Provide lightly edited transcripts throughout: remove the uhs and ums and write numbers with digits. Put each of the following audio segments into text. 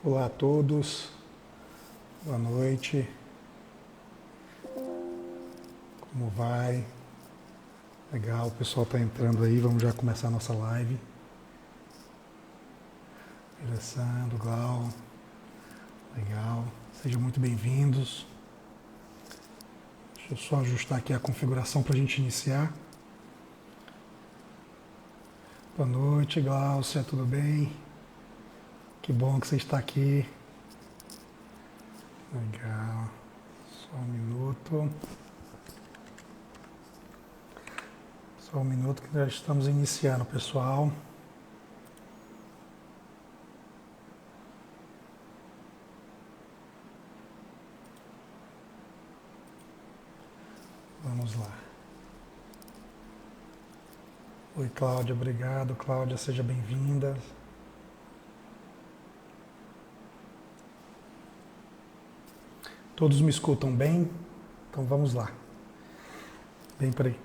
Olá a todos, boa noite, como vai? Legal, o pessoal está entrando aí, vamos já começar a nossa live. Alessandro, Glau, legal, sejam muito bem-vindos. Deixa eu só ajustar aqui a configuração para a gente iniciar. Boa noite, Glaucia, tudo bem? Que bom que você está aqui. Legal. Só um minuto. Só um minuto que já estamos iniciando, pessoal. Vamos lá. Oi, Cláudia, obrigado. Cláudia, seja bem-vinda. Todos me escutam bem? Então vamos lá. Bem por aí.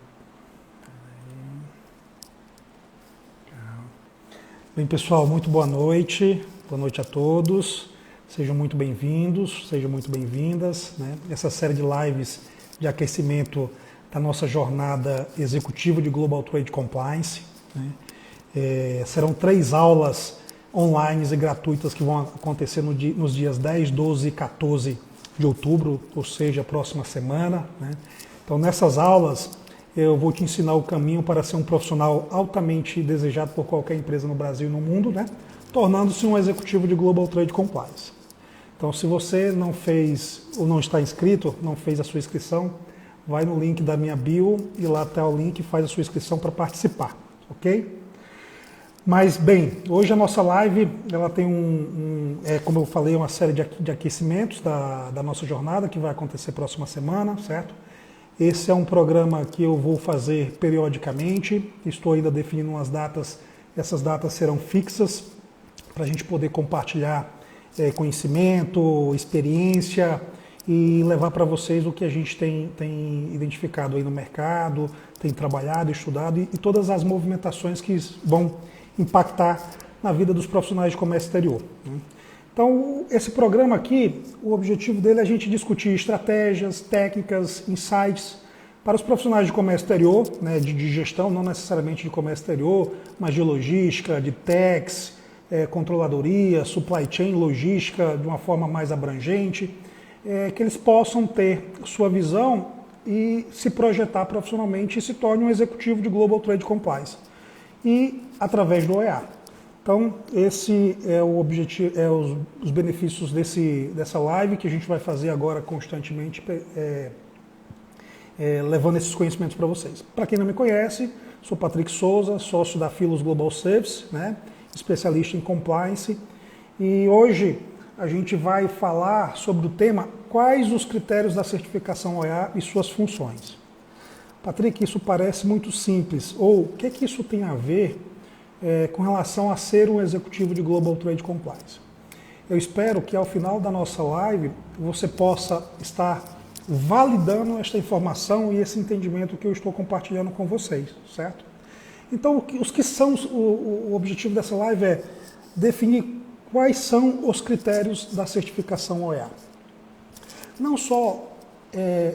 Bem, pessoal, muito boa noite. Boa noite a todos. Sejam muito bem-vindos, sejam muito bem-vindas, né? Essa série de lives de aquecimento da nossa jornada executiva de Global Trade Compliance, né? Serão 3 aulas online e gratuitas que vão acontecer nos dias 10, 12 e 14 de outubro, ou seja, a próxima semana, né? Então, nessas aulas, eu vou te ensinar o caminho para ser um profissional altamente desejado por qualquer empresa no Brasil e no mundo, né? Tornando-se um executivo de Global Trade Compliance. Então, se você não fez ou não está inscrito, não fez a sua inscrição, vai no link da minha bio e lá está o link e faz a sua inscrição para participar, ok? Mas, bem, hoje a nossa live, ela tem como eu falei, uma série de aquecimentos da nossa jornada, que vai acontecer próxima semana, certo? Esse é um programa que eu vou fazer periodicamente, estou ainda definindo umas datas, essas datas serão fixas, para a gente poder compartilhar conhecimento, experiência e levar para vocês o que a gente tem identificado aí no mercado, tem trabalhado, estudado e todas as movimentações que vão impactar na vida dos profissionais de comércio exterior. Então, esse programa aqui, o objetivo dele é a gente discutir estratégias, técnicas, insights para os profissionais de comércio exterior, né, de gestão, não necessariamente de comércio exterior, mas de logística, de tax, controladoria, supply chain, logística de uma forma mais abrangente, que eles possam ter sua visão e se projetar profissionalmente e se torne um executivo de Global Trade Compliance. E através do OEA. Então, esse é o objetivo, os benefícios dessa live que a gente vai fazer agora constantemente, levando esses conhecimentos para vocês. Para quem não me conhece, sou Patrick Souza, sócio da Philos Global Service, né, especialista em compliance, e hoje a gente vai falar sobre o tema quais os critérios da certificação OEA e suas funções. Patrick, isso parece muito simples, ou o que isso tem a ver com relação a ser um executivo de Global Trade Compliance? Eu espero que ao final da nossa live você possa estar validando esta informação e esse entendimento que eu estou compartilhando com vocês, certo? Então, o objetivo dessa live é definir quais são os critérios da certificação OEA. Não só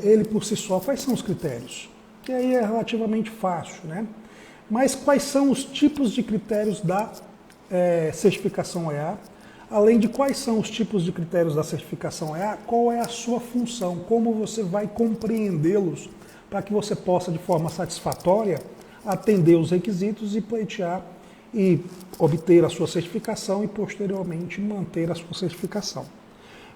ele por si só, quais são os critérios? Que aí é relativamente fácil, né? Mas quais são os tipos de critérios da certificação OEA? Além de quais são os tipos de critérios da certificação OEA, qual é a sua função? Como você vai compreendê-los para que você possa, de forma satisfatória, atender os requisitos e pleitear e obter a sua certificação e, posteriormente, manter a sua certificação.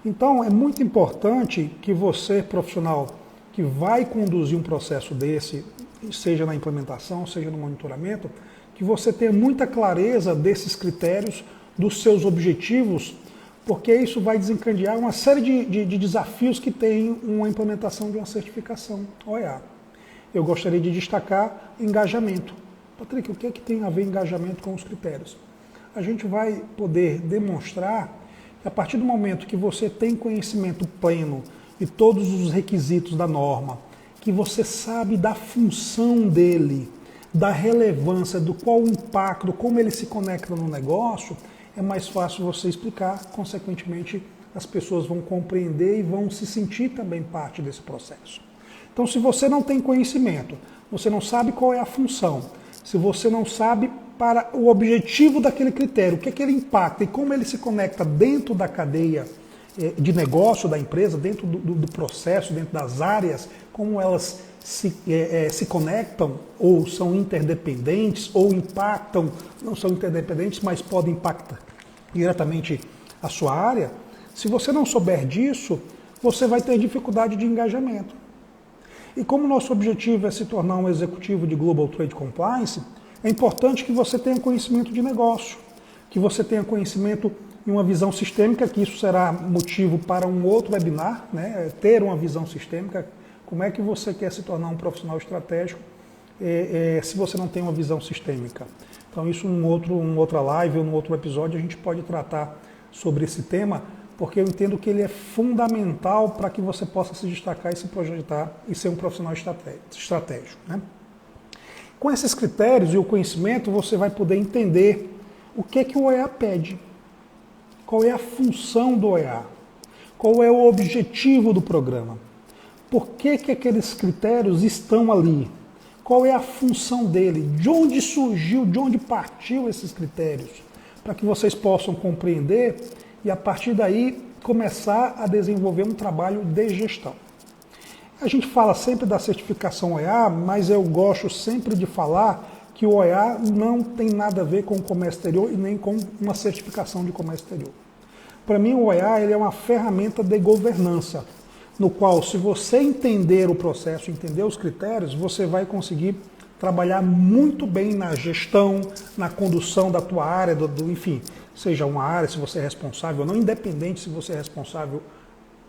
Então, é muito importante que você, profissional, que vai conduzir um processo desse, seja na implementação, seja no monitoramento, que você tenha muita clareza desses critérios, dos seus objetivos, porque isso vai desencadear uma série de desafios que tem uma implementação de uma certificação OEA. Eu gostaria de destacar engajamento. Patrick, o que é que tem a ver engajamento com os critérios? A gente vai poder demonstrar que a partir do momento que você tem conhecimento pleno de todos os requisitos da norma, que você sabe da função dele, da relevância, do qual o impacto, como ele se conecta no negócio, é mais fácil você explicar, consequentemente as pessoas vão compreender e vão se sentir também parte desse processo. Então, se você não tem conhecimento, você não sabe qual é a função, se você não sabe para o objetivo daquele critério, o que é que ele impacta e como ele se conecta dentro da cadeia de negócio da empresa, dentro do processo, dentro das áreas, como elas se conectam ou são interdependentes ou impactam, não são interdependentes, mas podem impactar diretamente a sua área. Se você não souber disso, você vai ter dificuldade de engajamento. E como nosso objetivo é se tornar um executivo de Global Trade Compliance, é importante que você tenha conhecimento de negócio, que você tenha conhecimento e uma visão sistêmica, que isso será motivo para um outro webinar, né? Ter uma visão sistêmica, como é que você quer se tornar um profissional estratégico se você não tem uma visão sistêmica. Então isso numa outra live ou num outro episódio a gente pode tratar sobre esse tema, porque eu entendo que ele é fundamental para que você possa se destacar e se projetar e ser um profissional estratégico. Né? Com esses critérios e o conhecimento, você vai poder entender o que o OEA pede, qual é a função do OEA, qual é o objetivo do programa, por que aqueles critérios estão ali, qual é a função dele, de onde surgiu, de onde partiu esses critérios, para que vocês possam compreender e a partir daí começar a desenvolver um trabalho de gestão. A gente fala sempre da certificação OEA, mas eu gosto sempre de falar que o OEA não tem nada a ver com o comércio exterior e nem com uma certificação de comércio exterior. Para mim o OEA ele é uma ferramenta de governança, no qual se você entender o processo, entender os critérios, você vai conseguir trabalhar muito bem na gestão, na condução da tua área, enfim, seja uma área, se você é responsável ou não, independente se você é responsável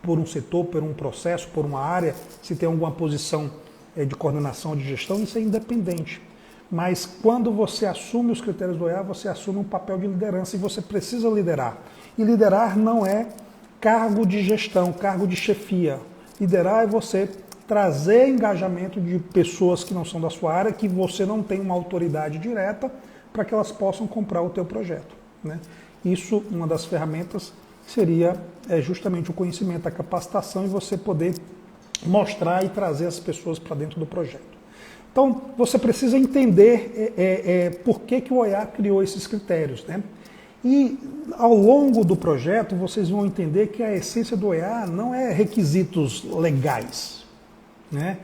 por um setor, por um processo, por uma área, se tem alguma posição de coordenação, de gestão, isso é independente. Mas quando você assume os critérios do OEA, você assume um papel de liderança e você precisa liderar. E liderar não é cargo de gestão, cargo de chefia. Liderar é você trazer engajamento de pessoas que não são da sua área, que você não tem uma autoridade direta, para que elas possam comprar o teu projeto. Né? Isso, uma das ferramentas, seria justamente o conhecimento, a capacitação e você poder mostrar e trazer as pessoas para dentro do projeto. Então, você precisa entender por que o OEA criou esses critérios. Né? E, ao longo do projeto, vocês vão entender que a essência do OEA não é requisitos legais. Né?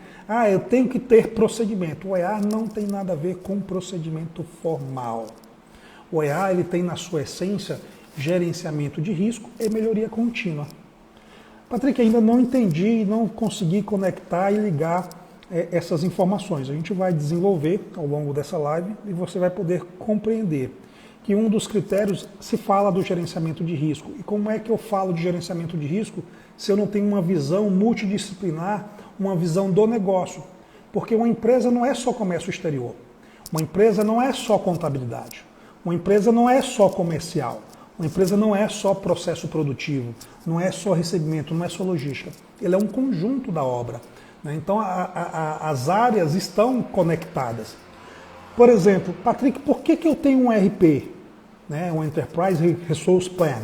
Eu tenho que ter procedimento. O OEA não tem nada a ver com procedimento formal. O OEA ele tem na sua essência gerenciamento de risco e melhoria contínua. Patrick, ainda não entendi e não consegui conectar e ligar essas informações. A gente vai desenvolver ao longo dessa live e você vai poder compreender que um dos critérios se fala do gerenciamento de risco. E como é que eu falo de gerenciamento de risco se eu não tenho uma visão multidisciplinar, uma visão do negócio? Porque uma empresa não é só comércio exterior. Uma empresa não é só contabilidade. Uma empresa não é só comercial. Uma empresa não é só processo produtivo. Não é só recebimento, não é só logística. Ele é um conjunto da obra. Né? Então, as áreas estão conectadas. Por exemplo, Patrick, por que eu tenho um ERP? Né? Um Enterprise Resource Plan?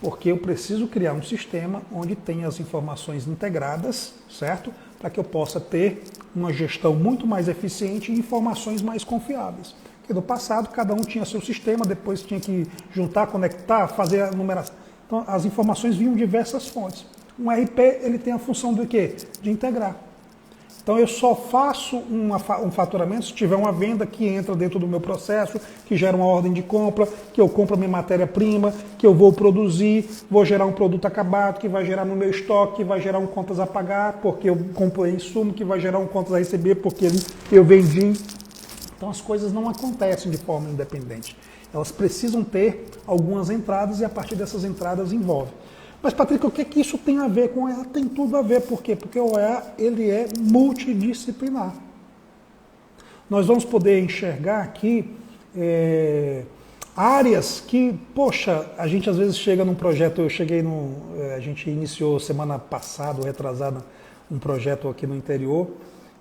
Porque eu preciso criar um sistema onde tenha as informações integradas, certo? Para que eu possa ter uma gestão muito mais eficiente e informações mais confiáveis. Porque no passado cada um tinha seu sistema, depois tinha que juntar, conectar, fazer a numeração. Então as informações vinham de diversas fontes. Um ERP ele tem a função do quê? De integrar. Então eu só faço um faturamento se tiver uma venda que entra dentro do meu processo, que gera uma ordem de compra, que eu compro a minha matéria-prima, que eu vou produzir, vou gerar um produto acabado, que vai gerar no meu estoque, que vai gerar um contas a pagar, porque eu comprei insumo, que vai gerar um contas a receber, porque eu vendi. Então as coisas não acontecem de forma independente. Elas precisam ter algumas entradas e a partir dessas entradas envolve. Mas, Patrick, o que isso tem a ver com o OEA? Tem tudo a ver. Por quê? Porque o OEA ele é multidisciplinar. Nós vamos poder enxergar aqui áreas que, poxa, a gente às vezes chega num projeto, a gente iniciou semana passada, ou retrasada, um projeto aqui no interior,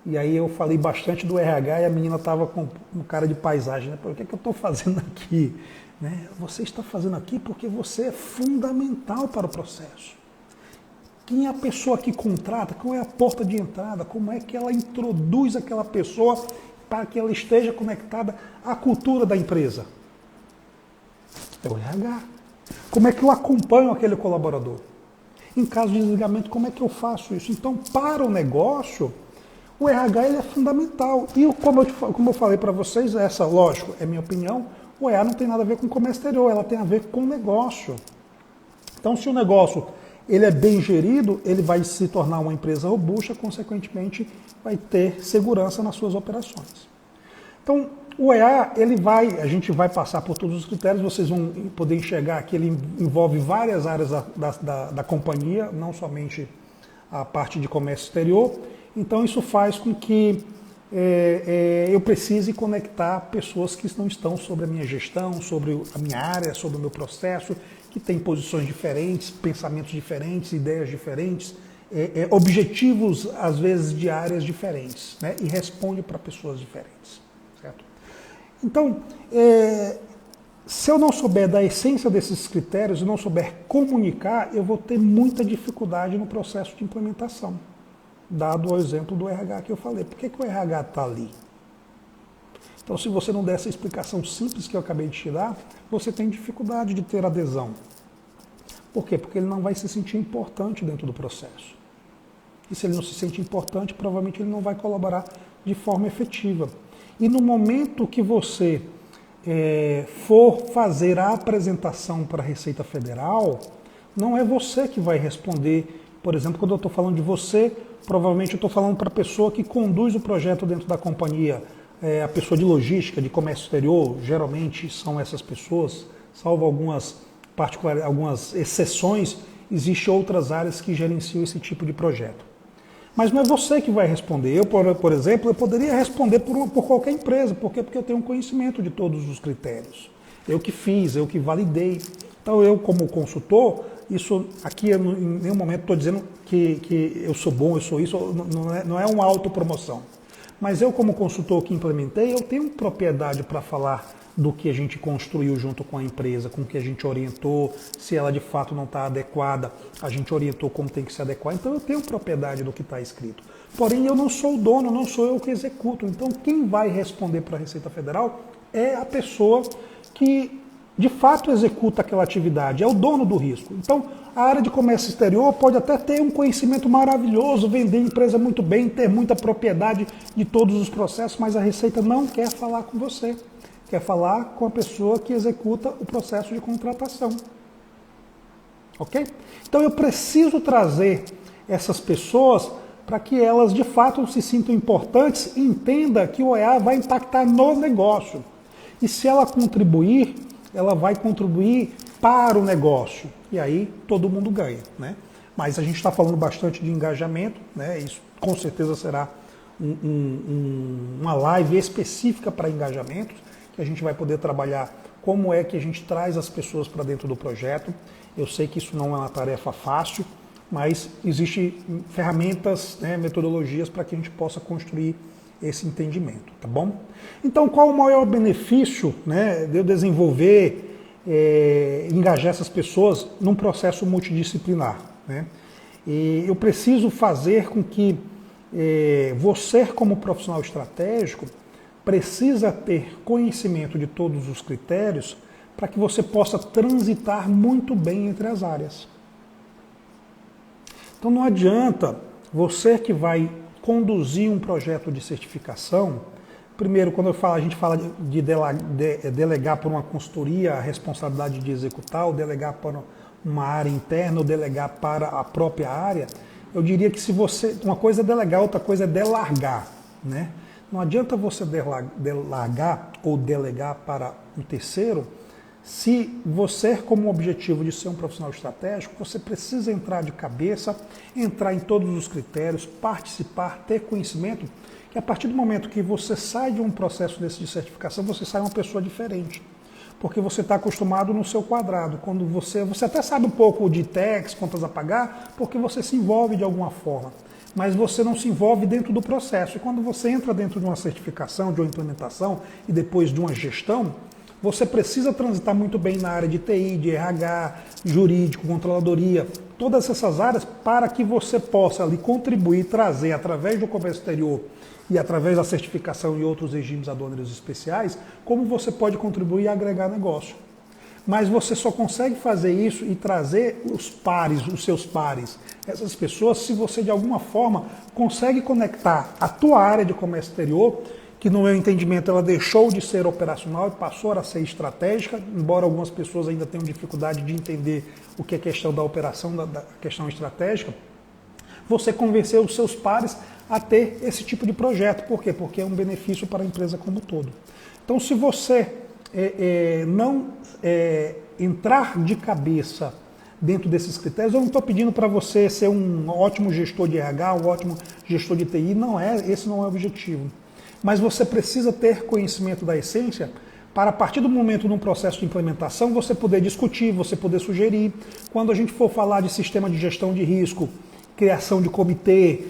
e aí eu falei bastante do RH e a menina estava com um cara de paisagem, né? O que eu estou fazendo aqui? né? Você está fazendo aqui porque você é fundamental para o processo. Quem é a pessoa que contrata? Qual é a porta de entrada? Como é que ela introduz aquela pessoa para que ela esteja conectada à cultura da empresa? É o RH. Como é que eu acompanho aquele colaborador? Em caso de desligamento, como é que eu faço isso? Então, para o negócio, o RH ele é fundamental. E como eu falei para vocês, lógico, é minha opinião, o RH não tem nada a ver com comércio exterior, ela tem a ver com o negócio. Então, se o negócio ele é bem gerido, ele vai se tornar uma empresa robusta, consequentemente vai ter segurança nas suas operações. Então, o EA, a gente vai passar por todos os critérios, vocês vão poder enxergar que ele envolve várias áreas da companhia, não somente a parte de comércio exterior. Então, isso faz com que eu precise conectar pessoas que não estão sobre a minha gestão, sobre a minha área, sobre o meu processo, que têm posições diferentes, pensamentos diferentes, ideias diferentes, objetivos, às vezes, de áreas diferentes, né? E responde para pessoas diferentes. Certo? Então, se eu não souber da essência desses critérios e não souber comunicar, eu vou ter muita dificuldade no processo de implementação. Dado o exemplo do RH que eu falei. Por que o RH está ali? Então, se você não der essa explicação simples que eu acabei de te dar, você tem dificuldade de ter adesão. Por quê? Porque ele não vai se sentir importante dentro do processo. E se ele não se sente importante, provavelmente ele não vai colaborar de forma efetiva. E no momento que você for fazer a apresentação para a Receita Federal, não é você que vai responder. Por exemplo, quando eu estou falando de você, provavelmente eu estou falando para a pessoa que conduz o projeto dentro da companhia, a pessoa de logística, de comércio exterior, geralmente são essas pessoas, salvo algumas exceções, existem outras áreas que gerenciam esse tipo de projeto. Mas não é você que vai responder. Eu, por exemplo, eu poderia responder por qualquer empresa. Por quê? Porque eu tenho um conhecimento de todos os critérios. Eu que fiz, eu que validei. Então, eu como consultor, isso aqui eu, em nenhum momento estou dizendo que eu sou bom, eu sou isso, não é uma autopromoção. Mas eu como consultor que implementei, eu tenho propriedade para falar do que a gente construiu junto com a empresa, com o que a gente orientou, se ela de fato não está adequada, a gente orientou como tem que se adequar, então eu tenho propriedade do que está escrito. Porém, eu não sou o dono, não sou eu que executo, então quem vai responder para a Receita Federal é a pessoa que de fato executa aquela atividade, é o dono do risco. Então, a área de comércio exterior pode até ter um conhecimento maravilhoso, vender a empresa muito bem, ter muita propriedade de todos os processos, mas a Receita não quer falar com você. Quer falar com a pessoa que executa o processo de contratação. Ok? Então eu preciso trazer essas pessoas para que elas de fato se sintam importantes e entendam que o EA vai impactar no negócio. E se ela contribuir, ela vai contribuir para o negócio. E aí todo mundo ganha, né? Mas a gente está falando bastante de engajamento, né? Isso com certeza será uma live específica para engajamentos, que a gente vai poder trabalhar como é que a gente traz as pessoas para dentro do projeto. Eu sei que isso não é uma tarefa fácil, mas existem ferramentas, né, metodologias para que a gente possa construir esse entendimento, tá bom? Então, qual o maior benefício, né, de eu desenvolver, engajar essas pessoas num processo multidisciplinar, né? E eu preciso fazer com que você, como profissional estratégico, precisa ter conhecimento de todos os critérios para que você possa transitar muito bem entre as áreas. Então não adianta você que vai conduzir um projeto de certificação, primeiro, quando a gente fala de delegar para uma consultoria a responsabilidade de executar, ou delegar para uma área interna, ou delegar para a própria área, eu diria que uma coisa é delegar, outra coisa é delargar, né? Não adianta você delargar ou delegar para um terceiro se você, como objetivo de ser um profissional estratégico, você precisa entrar de cabeça, entrar em todos os critérios, participar, ter conhecimento, que a partir do momento que você sai de um processo desse de certificação, você sai uma pessoa diferente. Porque você está acostumado no seu quadrado. Quando você até sabe um pouco de tax, contas a pagar, porque você se envolve de alguma forma. Mas você não se envolve dentro do processo. E quando você entra dentro de uma certificação, de uma implementação e depois de uma gestão, Você precisa transitar muito bem na área de TI, de RH, jurídico, controladoria, todas essas áreas para que você possa ali contribuir, trazer através do comércio exterior e através da certificação e outros regimes aduaneiros especiais, como você pode contribuir e agregar negócio. Mas você só consegue fazer isso e trazer os pares, os seus pares, essas pessoas, se você de alguma forma consegue conectar a tua área de comércio exterior, que no meu entendimento ela deixou de ser operacional e passou a ser estratégica, embora algumas pessoas ainda tenham dificuldade de entender o que é questão da operação, da questão estratégica, você convencer os seus pares a ter esse tipo de projeto. Por quê? Porque é um benefício para a empresa como um todo. Então, se você não entrar de cabeça dentro desses critérios, eu não estou pedindo para você ser um ótimo gestor de RH, um ótimo gestor de TI, esse não é o objetivo. Mas você precisa ter conhecimento da essência para, a partir do momento num processo de implementação, você poder discutir, você poder sugerir. Quando a gente for falar de sistema de gestão de risco, criação de comitê,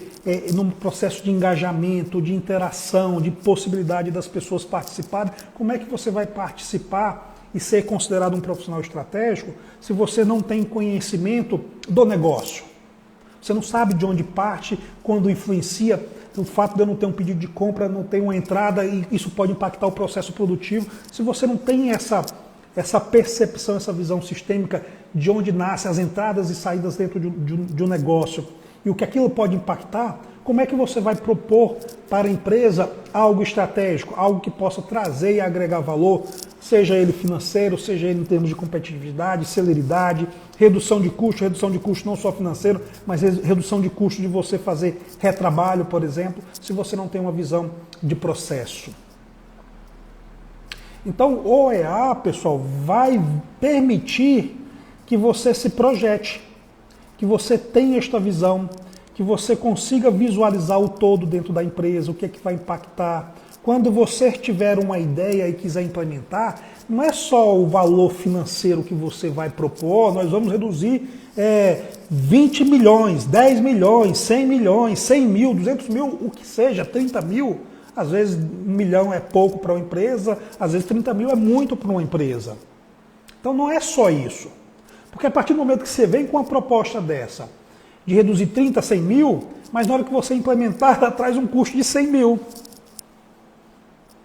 num processo de engajamento, de interação, de possibilidade das pessoas participarem, como é que você vai participar e ser considerado um profissional estratégico se você não tem conhecimento do negócio? Você não sabe de onde parte, quando influencia. O fato de eu não ter um pedido de compra, não ter uma entrada, e isso pode impactar o processo produtivo. Se você não tem essa percepção, essa visão sistêmica de onde nascem as entradas e saídas dentro de um negócio e o que aquilo pode impactar, como é que você vai propor para a empresa algo estratégico, algo que possa trazer e agregar valor, seja ele financeiro, seja ele em termos de competitividade, celeridade, redução de custo não só financeiro, mas redução de custo de você fazer retrabalho, por exemplo, se você não tem uma visão de processo. Então, o OEA, pessoal, vai permitir que você se projete, que você tenha esta visão, que você consiga visualizar o todo dentro da empresa, o que é que vai impactar. Quando você tiver uma ideia e quiser implementar, não é só o valor financeiro que você vai propor, nós vamos reduzir 20 milhões, 10 milhões, 100 milhões, 100 mil, 200 mil, o que seja, 30 mil. Às vezes 1 milhão é pouco para uma empresa, às vezes 30 mil é muito para uma empresa. Então não é só isso. Porque a partir do momento que você vem com uma proposta dessa, de reduzir 30, 100 mil, mas na hora que você implementar, ela traz um custo de 100 mil.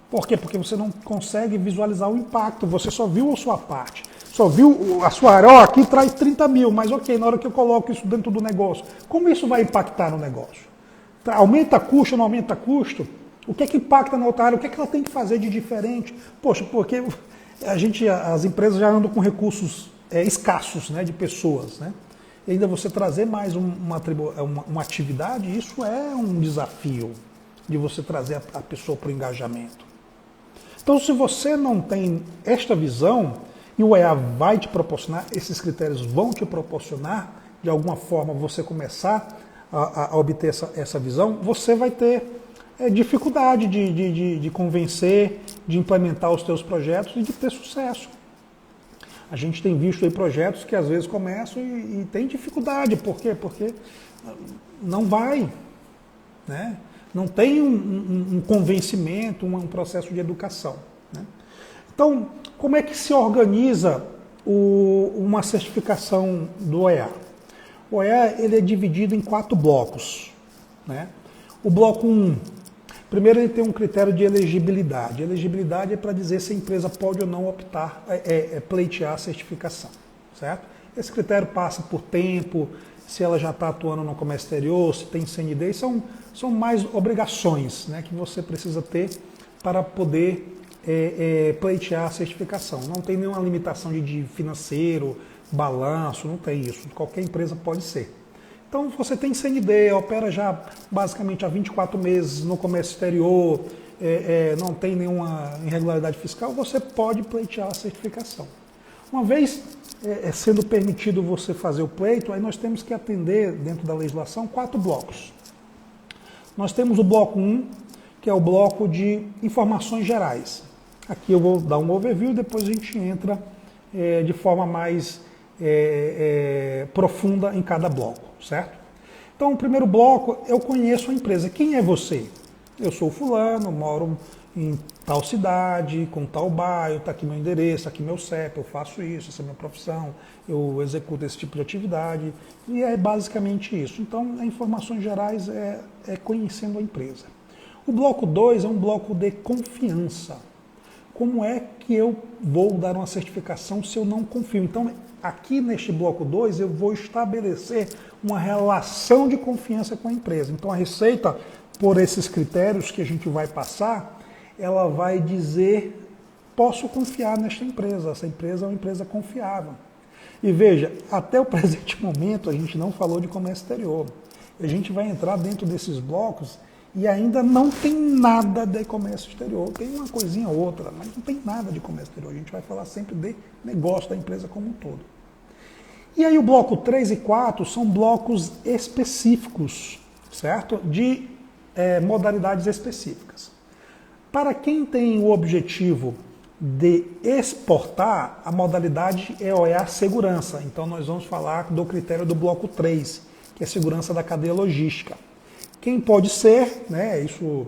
Por quê? Porque você não consegue visualizar o impacto, você só viu a sua parte, só viu a sua área, aqui traz 30 mil, mas ok, na hora que eu coloco isso dentro do negócio, como isso vai impactar no negócio? Aumenta custo, não aumenta custo? O que é que impacta na outra área? O que é que ela tem que fazer de diferente? Poxa, porque as empresas já andam com recursos escassos, né, de pessoas, né? E ainda você trazer mais uma atividade, isso é um desafio de você trazer a pessoa para o engajamento. Então, se você não tem esta visão, e o EA vai te proporcionar, esses critérios vão te proporcionar, de alguma forma, você começar a obter essa visão, você vai ter dificuldade de convencer, de implementar os teus projetos e de ter sucesso. A gente tem visto aí projetos que às vezes começam e tem dificuldade. Por quê? Porque não vai, né? Não tem um convencimento, um processo de educação, né? Então, como é que se organiza uma certificação do OEA? O OEA ele é dividido em 4 blocos, né? O bloco 1, primeiro ele tem um critério de elegibilidade. Elegibilidade é para dizer se a empresa pode ou não optar, pleitear a certificação, certo? Esse critério passa por tempo, se ela já está atuando no comércio exterior, se tem CND, são mais obrigações, né, que você precisa ter para poder pleitear a certificação. Não tem nenhuma limitação de financeiro, balanço, não tem isso. Qualquer empresa pode ser. Então você tem CND, opera já basicamente há 24 meses no comércio exterior, não tem nenhuma irregularidade fiscal, você pode pleitear a certificação. Uma vez sendo permitido você fazer o pleito, aí nós temos que atender, dentro da legislação, 4 blocos. Nós temos o bloco 1, que é o bloco de informações gerais. Aqui eu vou dar um overview, depois a gente entra de forma mais profunda em cada bloco, certo? Então, o primeiro bloco, eu conheço a empresa. Quem é você? Eu sou fulano, moro em tal cidade, com tal bairro, está aqui meu endereço, está aqui meu CEP, eu faço isso, essa é a minha profissão, eu executo esse tipo de atividade, e é basicamente isso. Então, informações gerais é conhecendo a empresa. O bloco 2 é um bloco de confiança. Como é que eu vou dar uma certificação se eu não confio? Então, aqui neste bloco 2, eu vou estabelecer uma relação de confiança com a empresa. Então, a Receita, por esses critérios que a gente vai passar, ela vai dizer, posso confiar nesta empresa, essa empresa é uma empresa confiável. E veja, até o presente momento a gente não falou de comércio exterior. A gente vai entrar dentro desses blocos e ainda não tem nada de comércio exterior. Tem uma coisinha ou outra, mas não tem nada de comércio exterior. A gente vai falar sempre de negócio da empresa como um todo. E aí o bloco 3 e 4 são blocos específicos, certo? De modalidades específicas. Para quem tem o objetivo de exportar, a modalidade é OEA segurança. Então nós vamos falar do critério do bloco 3, que é segurança da cadeia logística. Quem pode ser, né, isso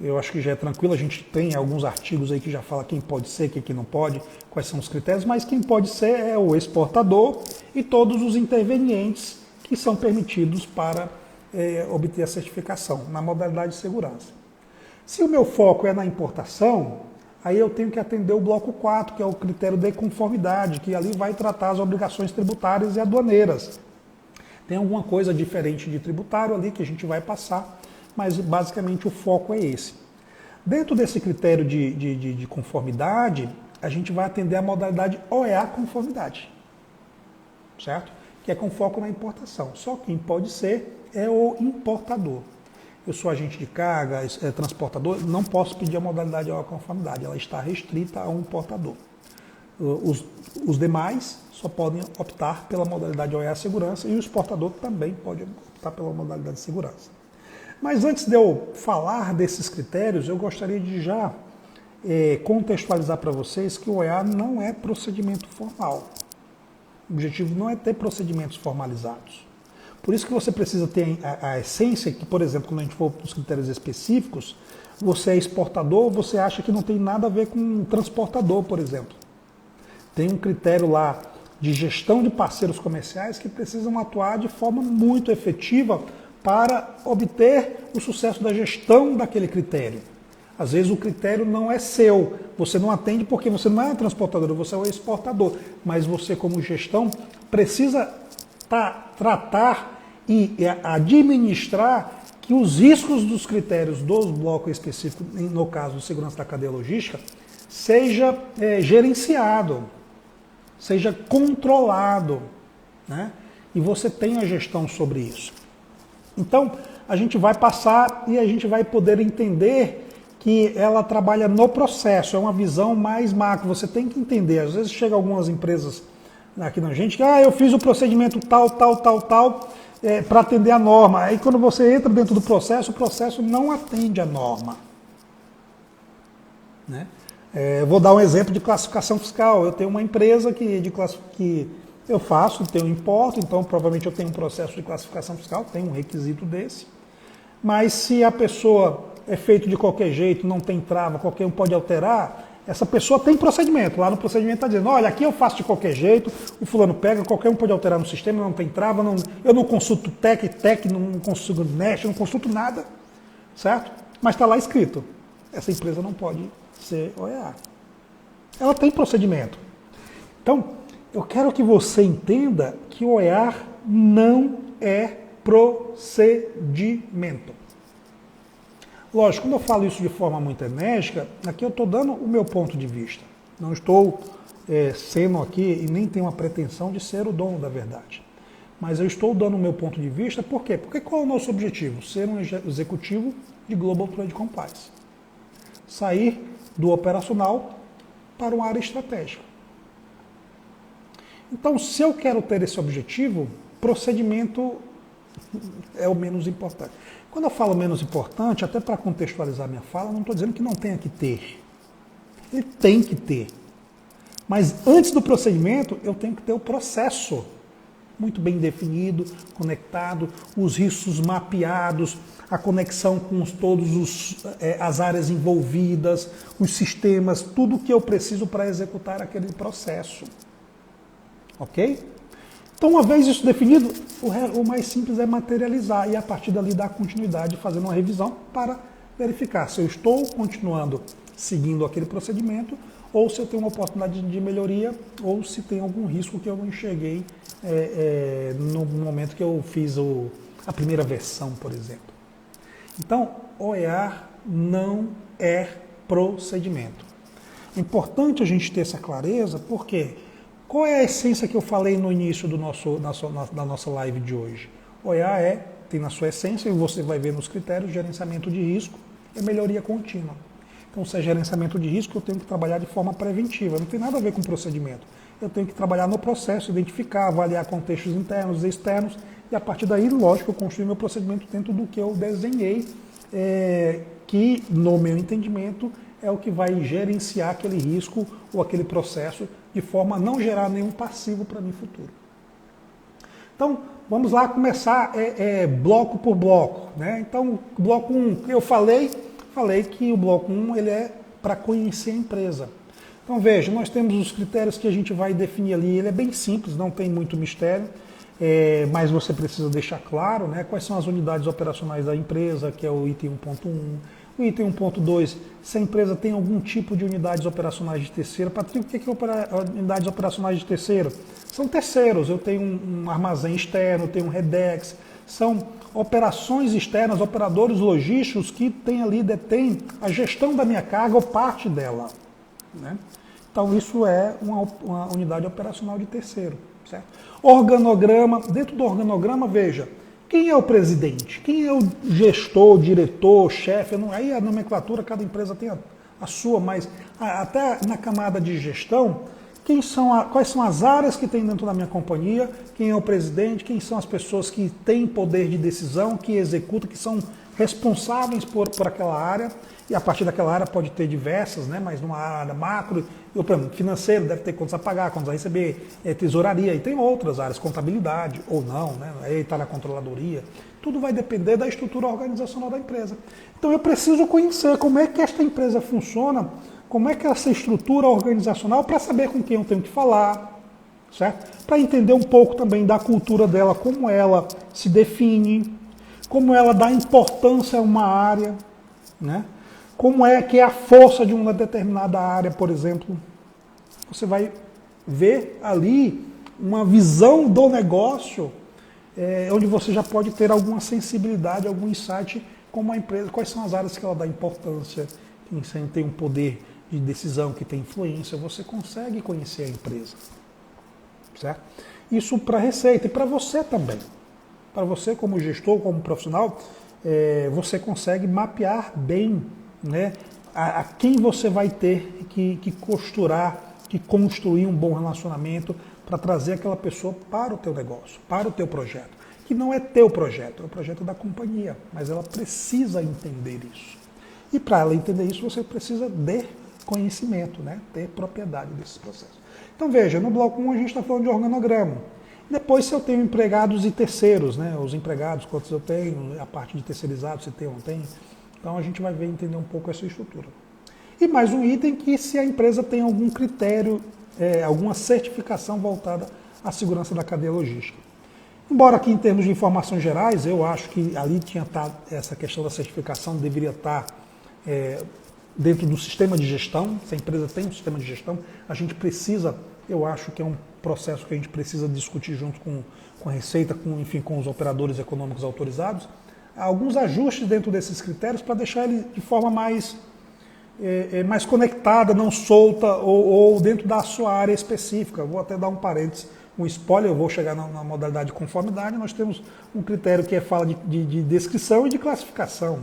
eu acho que já é tranquilo, a gente tem alguns artigos aí que já fala quem pode ser, quem não pode, quais são os critérios, mas quem pode ser é o exportador e todos os intervenientes que são permitidos para obter a certificação na modalidade de segurança. Se o meu foco é na importação, aí eu tenho que atender o bloco 4, que é o critério de conformidade, que ali vai tratar as obrigações tributárias e aduaneiras. Tem alguma coisa diferente de tributário ali que a gente vai passar, mas basicamente o foco é esse. Dentro desse critério de conformidade, a gente vai atender a modalidade OEA conformidade, certo? Que é com foco na importação. Só quem pode ser é o importador. Eu sou agente de carga, transportador, não posso pedir a modalidade OEA conformidade, ela está restrita ao importador. Os demais só podem optar pela modalidade OEA segurança e o exportador também pode optar pela modalidade de segurança. Mas antes de eu falar desses critérios, eu gostaria de já contextualizar para vocês que o OEA não é procedimento formal. O objetivo não é ter procedimentos formalizados. Por isso que você precisa ter a essência que, por exemplo, quando a gente for para os critérios específicos, você é exportador, você acha que não tem nada a ver com transportador, por exemplo. Tem um critério lá de gestão de parceiros comerciais que precisam atuar de forma muito efetiva para obter o sucesso da gestão daquele critério. Às vezes o critério não é seu, você não atende porque você não é um transportador, você é um exportador, mas você como gestão precisa tratar e administrar que os riscos dos critérios dos blocos específicos, no caso de segurança da cadeia logística, seja gerenciado, seja controlado, né? E você tem a gestão sobre isso. Então, a gente vai passar e a gente vai poder entender que ela trabalha no processo, é uma visão mais macro. Você tem que entender, às vezes chega algumas empresas aqui na gente que eu fiz o procedimento tal, para atender a norma. Aí quando você entra dentro do processo, o processo não atende a norma. Né? Eu vou dar um exemplo de classificação fiscal. Eu tenho uma empresa que eu faço, tenho importo, então provavelmente eu tenho um processo de classificação fiscal, tem um requisito desse. Mas se a pessoa é feito de qualquer jeito, não tem trava, qualquer um pode alterar, essa pessoa tem procedimento. Lá no procedimento está dizendo, olha, aqui eu faço de qualquer jeito, o fulano pega, qualquer um pode alterar no sistema, não tem trava, eu não consulto TEC, não consulto NEST, não consulto nada, certo? Mas está lá escrito, essa empresa não pode ser OEA. Ela tem procedimento. Então, eu quero que você entenda que o OEA não é procedimento. Lógico, quando eu falo isso de forma muito enérgica, aqui eu estou dando o meu ponto de vista. Não estou sendo aqui e nem tenho a pretensão de ser o dono da verdade. Mas eu estou dando o meu ponto de vista, por quê? Porque qual é o nosso objetivo? Ser um executivo de Global Trade Compliance. Sair do operacional para uma área estratégica. Então, se eu quero ter esse objetivo, procedimento é o menos importante. Quando eu falo menos importante, até para contextualizar minha fala, não estou dizendo que não tenha que ter. Ele tem que ter. Mas antes do procedimento, eu tenho que ter o processo. muito bem definido, conectado, os riscos mapeados, a conexão com todas as áreas envolvidas, os sistemas, tudo que eu preciso para executar aquele processo. Ok? Então, uma vez isso definido, o mais simples é materializar e a partir dali dar continuidade, fazendo uma revisão para verificar se eu estou continuando seguindo aquele procedimento ou se eu tenho uma oportunidade de melhoria ou se tem algum risco que eu não enxerguei no momento que eu fiz a primeira versão, por exemplo. Então, OER não é procedimento. É importante a gente ter essa clareza, porque qual é a essência que eu falei no início da nossa live de hoje? OER tem na sua essência, e você vai ver nos critérios, gerenciamento de risco e melhoria contínua. Então, se é gerenciamento de risco, eu tenho que trabalhar de forma preventiva, não tem nada a ver com procedimento. Eu tenho que trabalhar no processo, identificar, avaliar contextos internos e externos, e a partir daí, lógico, eu construir meu procedimento dentro do que eu desenhei, que, no meu entendimento, é o que vai gerenciar aquele risco ou aquele processo de forma a não gerar nenhum passivo para mim futuro. Então, vamos lá começar bloco por bloco, né? Então, bloco 1, eu falei que o bloco 1 ele é para conhecer a empresa. Então, veja, nós temos os critérios que a gente vai definir ali, ele é bem simples, não tem muito mistério, mas você precisa deixar claro, né, quais são as unidades operacionais da empresa, que é o item 1.1. O item 1.2, se a empresa tem algum tipo de unidades operacionais de terceiro. Patrícia, o que é unidades operacionais de terceiro? São terceiros, eu tenho um armazém externo, eu tenho um Redex, são operações externas, operadores logísticos que detêm a gestão da minha carga ou parte dela. Né? Então isso é uma unidade operacional de terceiro. Certo? Organograma, dentro do organograma, veja, quem é o presidente? Quem é o gestor, diretor, chefe? Aí a nomenclatura, cada empresa tem a sua, mas até na camada de gestão, quais são as áreas que tem dentro da minha companhia? Quem é o presidente? Quem são as pessoas que têm poder de decisão, que executam, que são responsáveis por aquela área? E a partir daquela área pode ter diversas, né? Mas numa área macro, financeiro deve ter contas a pagar, contas a receber, tesouraria, e tem outras áreas, contabilidade ou não, né? Aí está na controladoria. Tudo vai depender da estrutura organizacional da empresa. Então eu preciso conhecer como é que esta empresa funciona, como é que é essa estrutura organizacional, para saber com quem eu tenho que falar, certo? Para entender um pouco também da cultura dela, como ela se define, como ela dá importância a uma área, né? Como é que é a força de uma determinada área, por exemplo. Você vai ver ali uma visão do negócio, onde você já pode ter alguma sensibilidade, algum insight como a empresa, quais são as áreas que ela dá importância, quem tem um poder de decisão, que tem influência, você consegue conhecer a empresa. Certo? Isso para a receita e para você também. Para você como gestor, como profissional, você consegue mapear bem, né, a quem você vai ter que costurar, que construir um bom relacionamento para trazer aquela pessoa para o teu negócio, para o teu projeto. Que não é teu projeto, é o projeto da companhia, mas ela precisa entender isso. E para ela entender isso, você precisa de conhecimento, né, ter propriedade desses processos. Então veja, no bloco 1 a gente está falando de organograma. Depois, se eu tenho empregados e terceiros, né, os empregados, quantos eu tenho, a parte de terceirizados, se tem ou não tem. Então a gente vai ver, entender um pouco essa estrutura. E mais um item que se a empresa tem algum critério, alguma certificação voltada à segurança da cadeia logística. Embora aqui em termos de informações gerais, eu acho que ali essa questão da certificação deveria estar dentro do sistema de gestão. Se a empresa tem um sistema de gestão, a gente precisa, eu acho que é um processo que a gente precisa discutir junto com a Receita, com os operadores econômicos autorizados, alguns ajustes dentro desses critérios para deixar ele de forma mais conectada, não solta ou dentro da sua área específica. Vou até dar um parênteses, um spoiler, eu vou chegar na modalidade de conformidade. Nós temos um critério que fala de descrição e de classificação.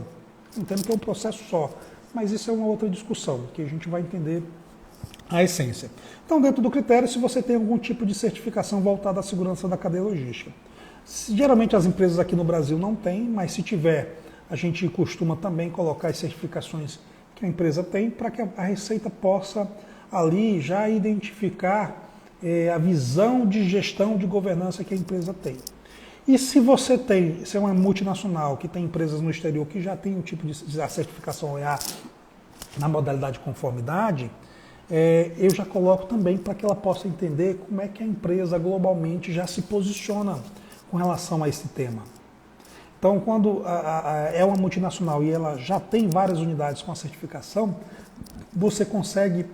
Entendo que é um processo só, mas isso é uma outra discussão, que a gente vai entender a essência. Então, dentro do critério, se você tem algum tipo de certificação voltada à segurança da cadeia logística. Geralmente as empresas aqui no Brasil não têm, mas se tiver, a gente costuma também colocar as certificações que a empresa tem para que a Receita possa ali já identificar a visão de gestão de governança que a empresa tem. E se você é uma multinacional que tem empresas no exterior que já tem o tipo de a certificação OEA na modalidade de conformidade, eu já coloco também para que ela possa entender como é que a empresa globalmente já se posiciona com relação a esse tema. Então, quando é uma multinacional e ela já tem várias unidades com a certificação, você consegue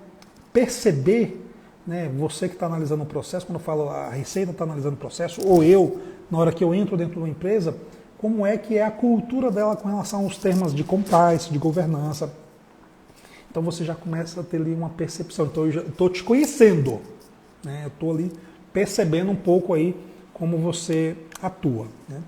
perceber, né, você que está analisando o processo, quando eu falo a Receita está analisando o processo, ou eu, na hora que eu entro dentro de uma empresa, como é que é a cultura dela com relação aos temas de compliance, de governança. Então você já começa a ter ali uma percepção. Então eu já estou te conhecendo, né? Eu estou ali percebendo um pouco aí como você atua, né?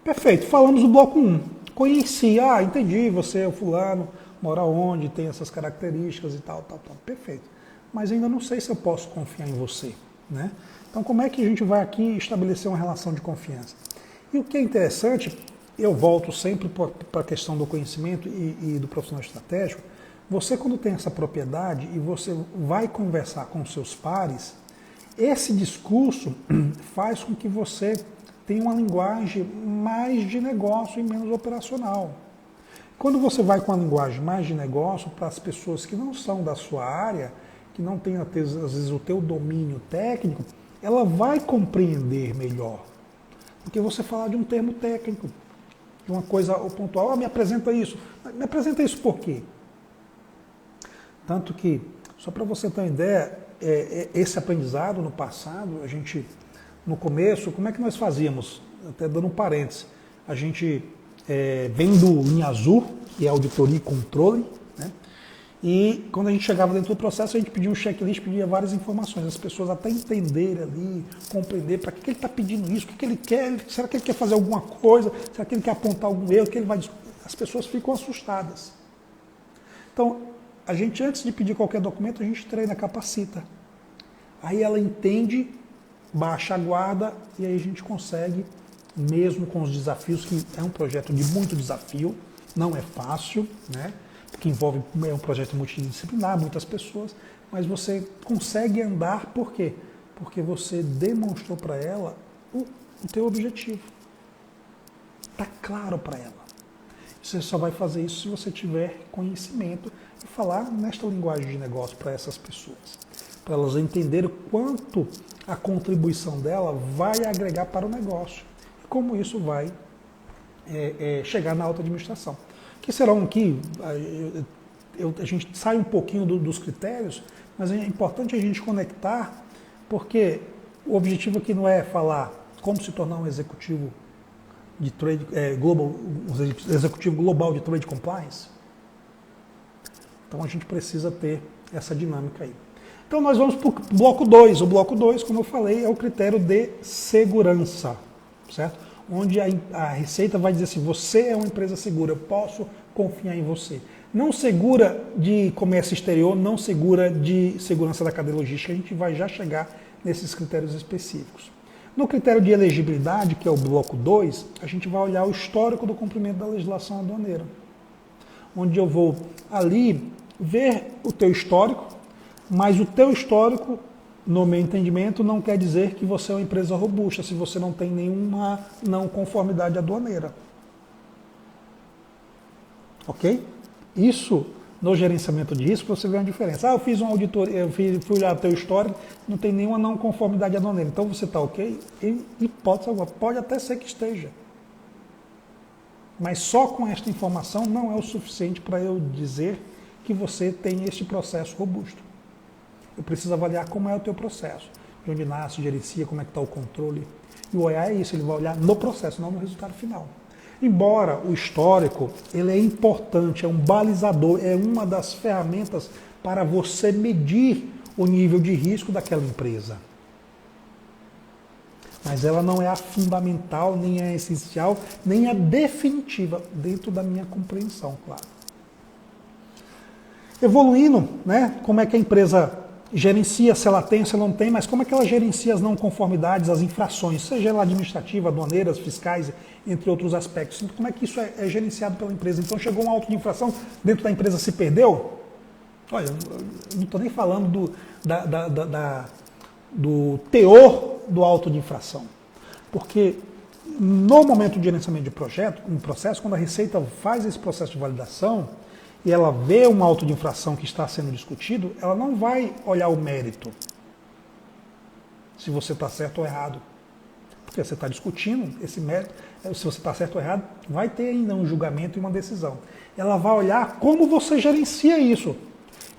Perfeito, falamos do bloco 1. Conheci, entendi, você é o fulano, mora onde, tem essas características e tal. Perfeito. Mas ainda não sei se eu posso confiar em você, né? Então como é que a gente vai aqui estabelecer uma relação de confiança? E o que é interessante, eu volto sempre para a questão do conhecimento e do profissional estratégico. Você, quando tem essa propriedade e você vai conversar com seus pares, esse discurso faz com que você tenha uma linguagem mais de negócio e menos operacional. Quando você vai com a linguagem mais de negócio para as pessoas que não são da sua área, que não têm, às vezes, o teu domínio técnico, ela vai compreender melhor. Porque você falar de um termo técnico, de uma coisa pontual, me apresenta isso. Me apresenta isso por quê? Tanto que, só para você ter uma ideia, esse aprendizado no passado, a gente, no começo, como é que nós fazíamos? Até dando um parênteses, a gente vem do linha azul, que é auditoria e controle, né? E quando a gente chegava dentro do processo, a gente pedia um checklist, pedia várias informações, as pessoas até entenderem ali, compreender para que ele está pedindo isso, o que ele quer, será que ele quer fazer alguma coisa, será que ele quer apontar algum erro, que ele vai... As pessoas ficam assustadas. Então, a gente, antes de pedir qualquer documento, a gente treina, capacita. Aí ela entende, baixa a guarda e aí a gente consegue, mesmo com os desafios, que é um projeto de muito desafio, não é fácil, né? Que envolve, é um projeto multidisciplinar, muitas pessoas, mas você consegue andar, por quê? Porque você demonstrou para ela o teu objetivo. Está claro para ela. Você só vai fazer isso se você tiver conhecimento e falar nesta linguagem de negócio para essas pessoas, para elas entenderem o quanto a contribuição dela vai agregar para o negócio e como isso vai chegar na alta administração. Que serão que a gente sai um pouquinho dos critérios, mas é importante a gente conectar, porque o objetivo aqui não é falar como se tornar um executivo de trade global, um executivo global de trade compliance. Então a gente precisa ter essa dinâmica aí. Então nós vamos para o bloco 2. O bloco 2, como eu falei, é o critério de segurança, certo? Onde a Receita vai dizer assim, você é uma empresa segura, eu posso confiar em você. Não segura de comércio exterior, não segura de segurança da cadeia logística, a gente vai já chegar nesses critérios específicos. No critério de elegibilidade, que é o bloco 2, a gente vai olhar o histórico do cumprimento da legislação aduaneira. Onde eu vou ali ver o teu histórico, mas o teu histórico, no meu entendimento, não quer dizer que você é uma empresa robusta, se você não tem nenhuma não conformidade aduaneira. Ok? Isso, no gerenciamento de risco, você vê uma diferença. Eu fiz uma auditoria, fui olhar o teu histórico, não tem nenhuma não conformidade aduaneira. Então você está ok? Em hipótese alguma. Pode até ser que esteja. Mas só com esta informação não é o suficiente para eu dizer que você tem este processo robusto. Eu preciso avaliar como é o teu processo, de onde nasce, gerencia, como é que está o controle. E o OEA é isso, ele vai olhar no processo, não no resultado final. Embora o histórico, ele é importante, é um balizador, é uma das ferramentas para você medir o nível de risco daquela empresa. Mas ela não é a fundamental, nem a essencial, nem a definitiva, dentro da minha compreensão, claro. Evoluindo, né, como é que a empresa gerencia, se ela tem, se ela não tem, mas como é que ela gerencia as não conformidades, as infrações, seja ela administrativa, aduaneiras, fiscais, entre outros aspectos. Então, como é que isso é gerenciado pela empresa? Então, chegou um auto de infração, dentro da empresa se perdeu? Olha, eu não estou nem falando do teor do auto de infração. Porque no momento de gerenciamento de projeto, no processo, quando a Receita faz esse processo de validação e ela vê um auto de infração que está sendo discutido, ela não vai olhar o mérito, se você está certo ou errado. Porque você está discutindo esse mérito, se você está certo ou errado, vai ter ainda um julgamento e uma decisão. Ela vai olhar como você gerencia isso.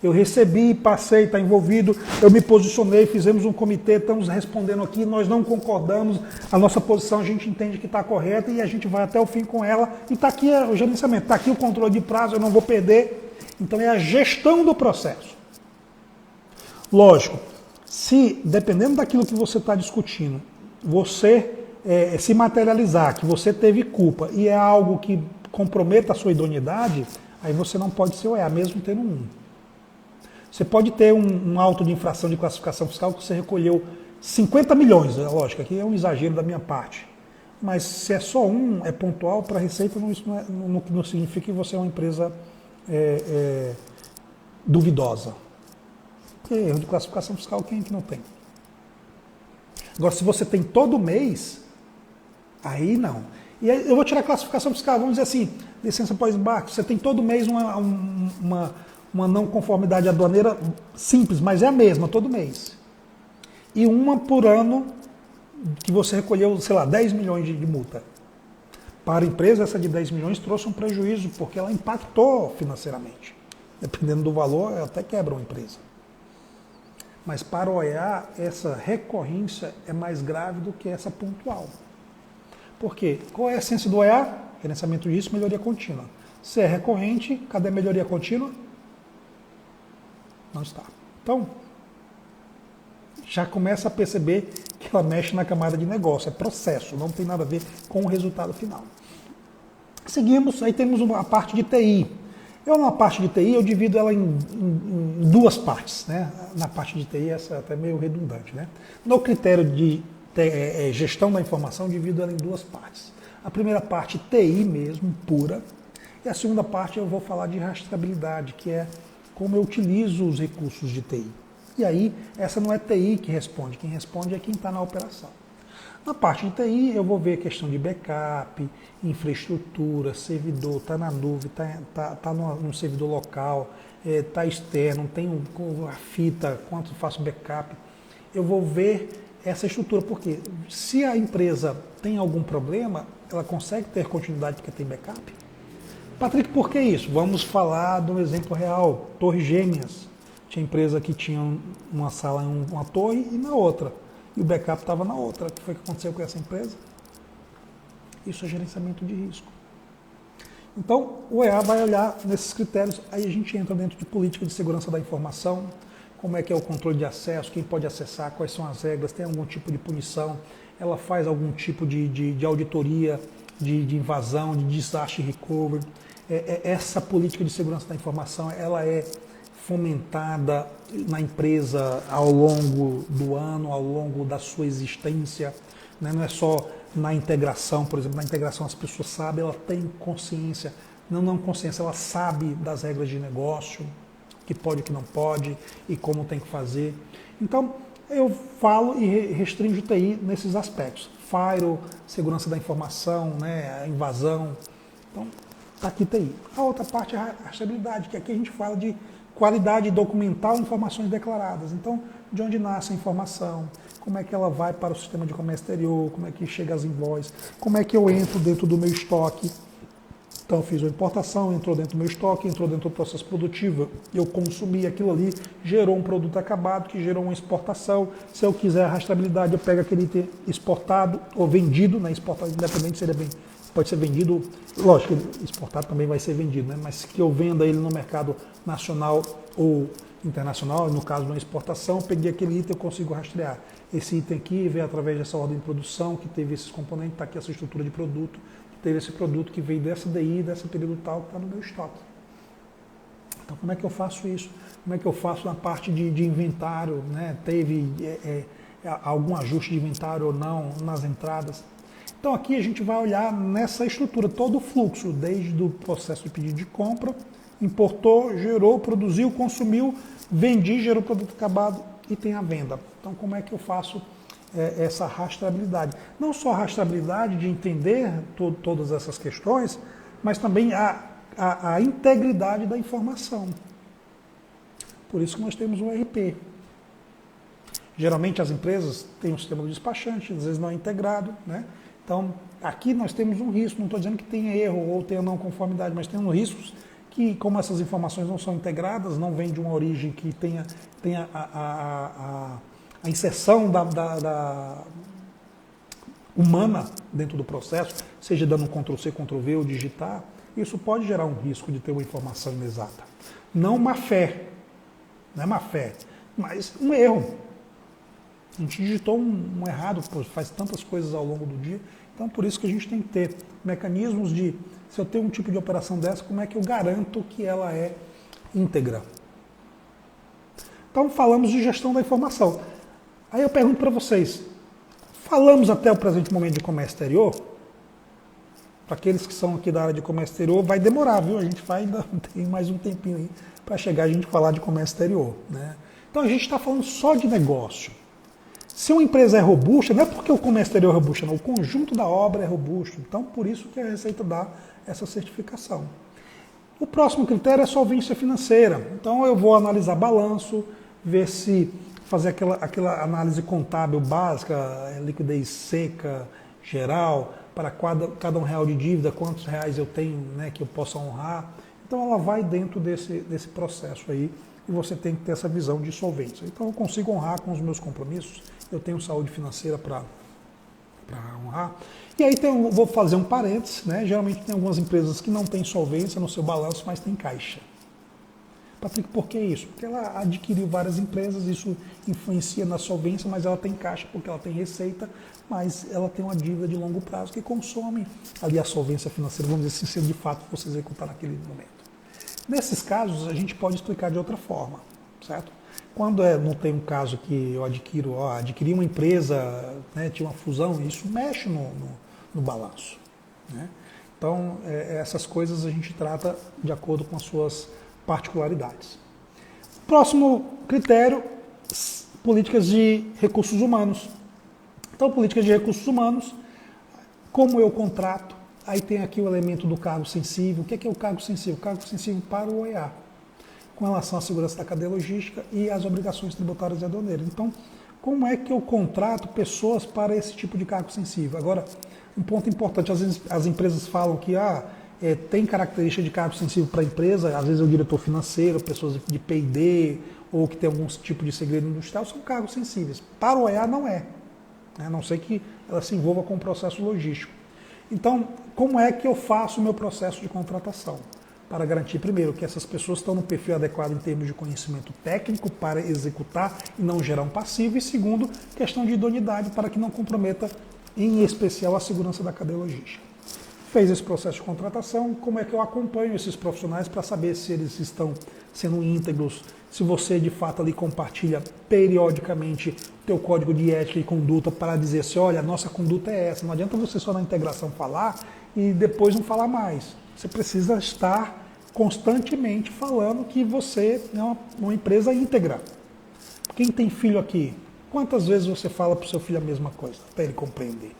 Eu recebi, passei, está envolvido, eu me posicionei, fizemos um comitê, estamos respondendo aqui, nós não concordamos, a nossa posição a gente entende que está correta e a gente vai até o fim com ela. E está aqui o gerenciamento, está aqui o controle de prazo, eu não vou perder. Então é a gestão do processo. Lógico, se dependendo daquilo que você está discutindo, você se materializar, que você teve culpa e é algo que comprometa a sua idoneidade, aí você não pode ser OEA, mesmo tendo um. Você pode ter um auto de infração de classificação fiscal que você recolheu 50 milhões, lógico, aqui é um exagero da minha parte. Mas se é só um, é pontual para a Receita, isso não significa que você é uma empresa duvidosa. Porque erro de classificação fiscal, quem é que não tem? Agora, se você tem todo mês, aí não. E aí eu vou tirar a classificação fiscal, vamos dizer assim, licença pós-embarque, você tem todo mês uma não conformidade aduaneira simples, mas é a mesma, todo mês. E uma por ano que você recolheu, sei lá, 10 milhões de multa. Para a empresa, essa de 10 milhões trouxe um prejuízo, porque ela impactou financeiramente. Dependendo do valor, até quebra uma empresa. Mas para o OEA, essa recorrência é mais grave do que essa pontual. Por quê? Qual é a essência do OEA? Gerenciamento de risco, melhoria contínua. Se é recorrente, cadê a melhoria contínua? Não está. Então, já começa a perceber que ela mexe na camada de negócio, é processo, não tem nada a ver com o resultado final. Seguimos, aí temos a parte de TI. Na parte de TI, eu divido ela em duas partes, né? Na parte de TI, essa é até meio redundante, né? No critério de gestão da informação, eu divido ela em duas partes. A primeira parte, TI mesmo, pura, e a segunda parte eu vou falar de rastreabilidade, que é como eu utilizo os recursos de TI. E aí, essa não é TI que responde, quem responde é quem está na operação. Na parte de TI, eu vou ver a questão de backup, infraestrutura, servidor, está na nuvem, está num servidor local, está externo, tem a fita, quanto eu faço backup. Eu vou ver essa estrutura, porque se a empresa tem algum problema, ela consegue ter continuidade porque tem backup. Patrick, por que isso? Vamos falar de um exemplo real. Torres Gêmeas. Tinha empresa que tinha uma sala em uma torre e na outra. E o backup estava na outra. O que foi que aconteceu com essa empresa? Isso é gerenciamento de risco. Então, o EA vai olhar nesses critérios. Aí a gente entra dentro de política de segurança da informação. Como é que é o controle de acesso, quem pode acessar, quais são as regras, tem algum tipo de punição. Ela faz algum tipo de auditoria, de invasão, de disaster recovery. Essa política de segurança da informação, ela é fomentada na empresa ao longo do ano, ao longo da sua existência, né? Não é só na integração, por exemplo, na integração as pessoas sabem, ela tem consciência, não consciência, ela sabe das regras de negócio, que pode e que não pode, e como tem que fazer. Então, eu falo e restringo TI nesses aspectos. Firewall, segurança da informação, né, a invasão. Então, está aqui TI. A outra parte é a rastreabilidade, que aqui a gente fala de qualidade documental e informações declaradas. Então, de onde nasce a informação, como é que ela vai para o sistema de comércio exterior, como é que chega as invoices, como é que eu entro dentro do meu estoque. Então, eu fiz uma importação, entrou dentro do meu estoque, entrou dentro do processo produtivo, eu consumi aquilo ali, gerou um produto acabado, que gerou uma exportação. Se eu quiser a rastreabilidade, eu pego aquele item exportado ou vendido, né? Exportado, independente se ele pode ser vendido, lógico, exportado também vai ser vendido, né? Mas que eu venda ele no mercado nacional ou internacional, no caso de uma exportação, eu peguei aquele item, eu consigo rastrear. Esse item aqui veio através dessa ordem de produção, que teve esses componentes, está aqui essa estrutura de produto, teve esse produto que veio dessa DI, dessa período tal, que está no meu estoque. Então, como é que eu faço isso? Como é que eu faço na parte de inventário, né? Teve algum ajuste de inventário ou não nas entradas? Então, aqui a gente vai olhar nessa estrutura, todo o fluxo, desde o processo de pedido de compra, importou, gerou, produziu, consumiu, vendi, gerou produto acabado e tem a venda. Então, como é que eu faço essa rastreabilidade? Não só a rastreabilidade de entender todas essas questões, mas também a integridade da informação. Por isso que nós temos um ERP. Geralmente as empresas têm um sistema do despachante, às vezes não é integrado, né? Então, aqui nós temos um risco, não estou dizendo que tenha erro ou tenha não conformidade, mas tem riscos que, como essas informações não são integradas, não vêm de uma origem que tenha a inserção da humana dentro do processo, seja dando um Ctrl+C, Ctrl+V ou digitar, isso pode gerar um risco de ter uma informação inexata. Não má fé, não é má fé, mas um erro. A gente digitou um errado, faz tantas coisas ao longo do dia, então por isso que a gente tem que ter mecanismos de, se eu tenho um tipo de operação dessa, como é que eu garanto que ela é íntegra? Então falamos de gestão da informação. Aí eu pergunto para vocês, falamos até o presente momento de comércio exterior? Para aqueles que são aqui da área de comércio exterior, vai demorar, viu? A gente vai ainda tem mais um tempinho aí para chegar a gente falar de comércio exterior, né? Então a gente está falando só de negócio. Se uma empresa é robusta, não é porque o comércio exterior é robusto, não, o conjunto da obra é robusto. Então, por isso que a Receita dá essa certificação. O próximo critério é solvência financeira. Então, eu vou analisar balanço, ver se fazer aquela análise contábil básica, liquidez seca, geral, para cada R$1 de dívida, quantos reais eu tenho, né, que eu possa honrar. Então, ela vai dentro desse processo aí. E você tem que ter essa visão de solvência. Então, eu consigo honrar com os meus compromissos, eu tenho saúde financeira para honrar. E aí vou fazer um parênteses, né? Geralmente tem algumas empresas que não têm solvência no seu balanço, mas tem caixa. Patrick, por que isso? Porque ela adquiriu várias empresas, isso influencia na solvência, mas ela tem caixa porque ela tem receita, mas ela tem uma dívida de longo prazo que consome ali a solvência financeira, vamos dizer assim, se de fato fosse executar naquele momento. Nesses casos, a gente pode explicar de outra forma, certo? Quando não tem um caso que eu adquiri uma empresa, né, tinha uma fusão, isso mexe no balanço, né? Então, essas coisas a gente trata de acordo com as suas particularidades. Próximo critério, políticas de recursos humanos. Então, políticas de recursos humanos, como eu contrato, aí tem aqui o elemento do cargo sensível. O que é o cargo sensível? O cargo sensível para o OEA, com relação à segurança da cadeia logística e às obrigações tributárias e aduaneiras. Então, como é que eu contrato pessoas para esse tipo de cargo sensível? Agora, um ponto importante, às vezes as empresas falam que tem característica de cargo sensível para a empresa, às vezes é o diretor financeiro, pessoas de P&D, ou que tem algum tipo de segredo industrial, são cargos sensíveis. Para o OEA não é, a não ser que ela se envolva com o processo logístico. Então, como é que eu faço o meu processo de contratação? Para garantir, primeiro, que essas pessoas estão no perfil adequado em termos de conhecimento técnico para executar e não gerar um passivo. E segundo, questão de idoneidade para que não comprometa, em especial, a segurança da cadeia logística. Fez esse processo de contratação, como é que eu acompanho esses profissionais para saber se eles estão sendo íntegros, se você de fato ali compartilha periodicamente teu código de ética e conduta para dizer assim, olha, a nossa conduta é essa. Não adianta você só na integração falar e depois não falar mais. Você precisa estar constantemente falando que você é uma empresa íntegra. Quem tem filho aqui, quantas vezes você fala para o seu filho a mesma coisa, até ele compreender?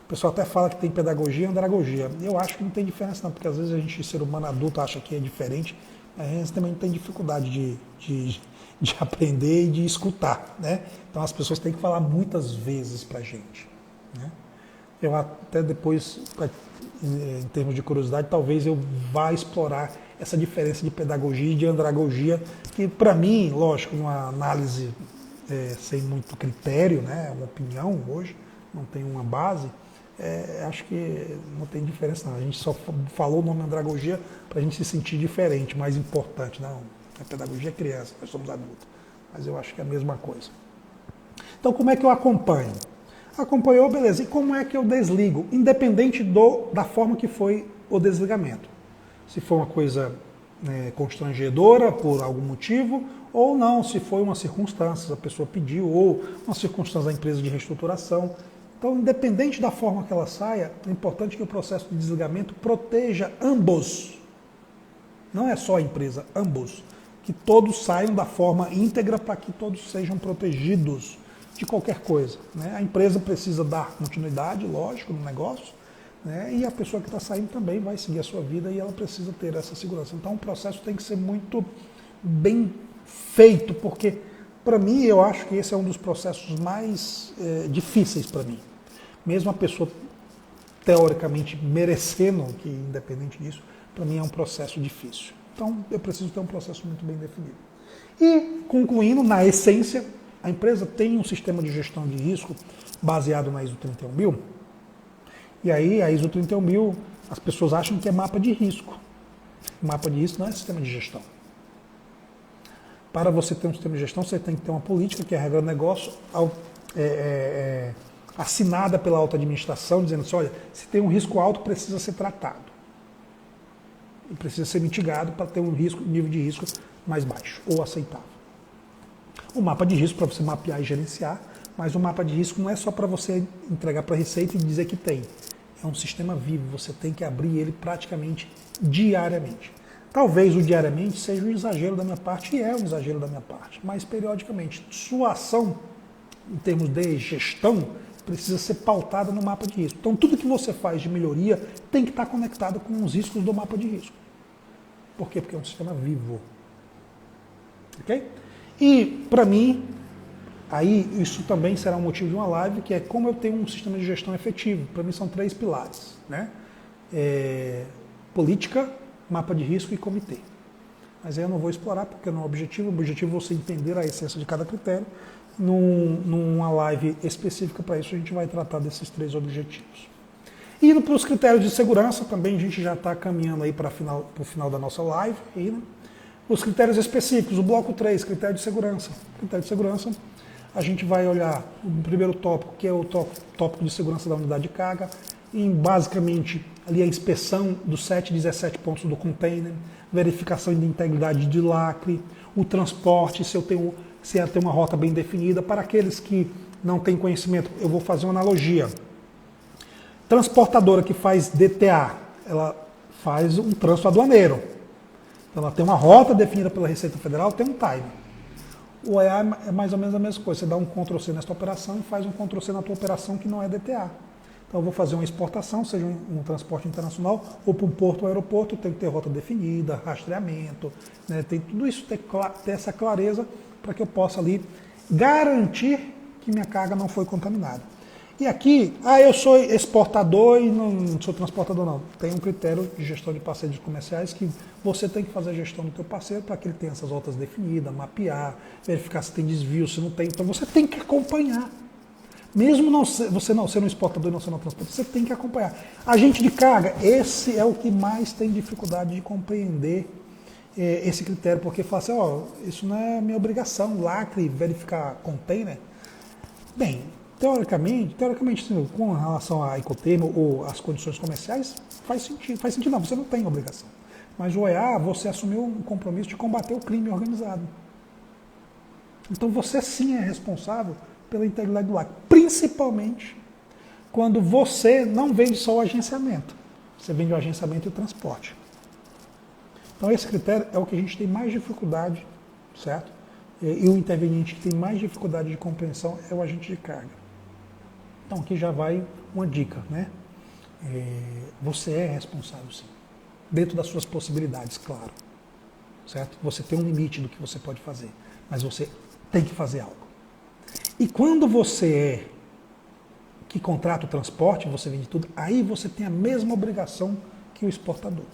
O pessoal até fala que tem pedagogia e andragogia. Eu acho que não tem diferença não, porque às vezes a gente, ser humano adulto, acha que é diferente, mas a gente também tem dificuldade de aprender e de escutar, né? Então as pessoas têm que falar muitas vezes para a gente, né? Eu até depois, em termos de curiosidade, talvez eu vá explorar essa diferença de pedagogia e de andragogia, que para mim, lógico, uma análise sem muito critério, né, uma opinião hoje, não tem uma base, acho que não tem diferença não. A gente só falou o nome andragogia para a gente se sentir diferente, mais importante. Não, a pedagogia é criança, nós somos adultos, mas eu acho que é a mesma coisa. Então, como é que eu acompanho? Acompanhou, beleza. E como é que eu desligo? Independente da forma que foi o desligamento. Se foi uma coisa constrangedora por algum motivo, ou não, se foi uma circunstância, a pessoa pediu, ou uma circunstância da empresa de reestruturação. Então, independente da forma que ela saia, é importante que o processo de desligamento proteja ambos. Não é só a empresa, ambos. que todos saiam da forma íntegra para que todos sejam protegidos de qualquer coisa, né? A empresa precisa dar continuidade, lógico, no negócio, né? E a pessoa que está saindo também vai seguir a sua vida e ela precisa ter essa segurança. Então o processo tem que ser muito bem feito, porque para mim eu acho que esse é um dos processos mais difíceis para mim. Mesmo a pessoa teoricamente merecendo, que independente disso, para mim é um processo difícil. Então eu preciso ter um processo muito bem definido. E concluindo, na essência, a empresa tem um sistema de gestão de risco baseado na ISO 31000. E aí a ISO 31000, as pessoas acham que é mapa de risco. Mapa de risco não é sistema de gestão. Para você ter um sistema de gestão, você tem que ter uma política, que é a regra do negócio, assinada pela alta administração, dizendo assim, olha, se tem um risco alto, precisa ser tratado. E precisa ser mitigado para ter um nível de risco mais baixo ou aceitável. O mapa de risco para você mapear e gerenciar, mas o mapa de risco não é só para você entregar para a Receita e dizer que tem. É um sistema vivo, você tem que abrir ele praticamente diariamente. Talvez o diariamente seja um exagero da minha parte, e é um exagero da minha parte, mas periodicamente. Sua ação, em termos de gestão, precisa ser pautada no mapa de risco. Então tudo que você faz de melhoria tem que estar conectado com os riscos do mapa de risco. Por quê? Porque é um sistema vivo. Ok? E, para mim, aí isso também será um motivo de uma live, que é como eu tenho um sistema de gestão efetivo. Para mim são 3 pilares, né? Política, mapa de risco e comitê. Mas aí eu não vou explorar, porque não é o objetivo. O objetivo é você entender a essência de cada critério. Numa live específica para isso, a gente vai tratar desses 3 objetivos. Indo para os critérios de segurança, também a gente já está caminhando aí para o final da nossa live. Aí, né? Os critérios específicos, o bloco 3, critério de segurança. Critério de segurança, a gente vai olhar o primeiro tópico, que é o tópico de segurança da unidade de carga, e basicamente ali a inspeção dos 7, 17 pontos do container, verificação de integridade de lacre, o transporte, se ela tem uma rota bem definida. Para aqueles que não têm conhecimento, eu vou fazer uma analogia. Transportadora que faz DTA, ela faz um trânsito aduaneiro. Então, ela tem uma rota definida pela Receita Federal, tem um time. O EA é mais ou menos a mesma coisa. Você dá um Ctrl+C nesta operação e faz um Ctrl+C na tua operação que não é DTA. Então, eu vou fazer uma exportação, seja um transporte internacional, ou para um porto ou aeroporto, tem que ter rota definida, rastreamento, né? Tem tudo isso, ter essa clareza para que eu possa ali garantir que minha carga não foi contaminada. E aqui, eu sou exportador e não sou transportador, não. Tem um critério de gestão de parceiros comerciais que você tem que fazer a gestão do teu parceiro para que ele tenha essas rotas definidas, mapear, verificar se tem desvio, se não tem. Então você tem que acompanhar. Mesmo você não sendo um exportador e não sendo um transportador, você tem que acompanhar. Agente de carga, esse é o que mais tem dificuldade de compreender esse critério, porque fala assim, isso não é minha obrigação, lacre, verificar container. Bem, teoricamente, sim, com relação à Incoterm ou às condições comerciais, faz sentido não, você não tem obrigação. Mas o EA, você assumiu um compromisso de combater o crime organizado. Então você sim é responsável pela integridade do lacre, principalmente quando você não vende só o agenciamento, você vende o agenciamento e o transporte. Então esse critério é o que a gente tem mais dificuldade, certo? E o interveniente que tem mais dificuldade de compreensão é o agente de carga. Então aqui já vai uma dica, né? Você é responsável sim, dentro das suas possibilidades, claro, certo? Você tem um limite do que você pode fazer, mas você tem que fazer algo. E quando você que contrata o transporte, você vende tudo, aí você tem a mesma obrigação que o exportador.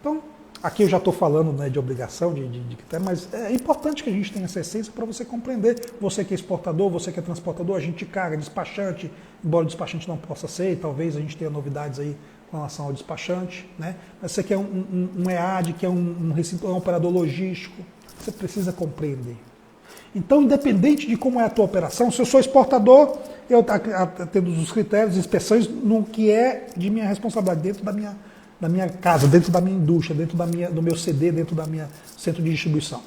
Então, aqui eu já estou falando, né, de obrigação, de critério, mas é importante que a gente tenha essa essência para você compreender. Você que é exportador, você que é transportador, agente de carga, despachante, embora o despachante não possa ser, e talvez a gente tenha novidades aí com relação ao despachante, né? Mas você que é um EAD, que é um operador logístico, você precisa compreender. Então, independente de como é a tua operação, se eu sou exportador, eu atendo os critérios, inspeções, no que é de minha responsabilidade, dentro da minha casa, dentro da minha indústria, dentro do meu CD, dentro da minha centro de distribuição.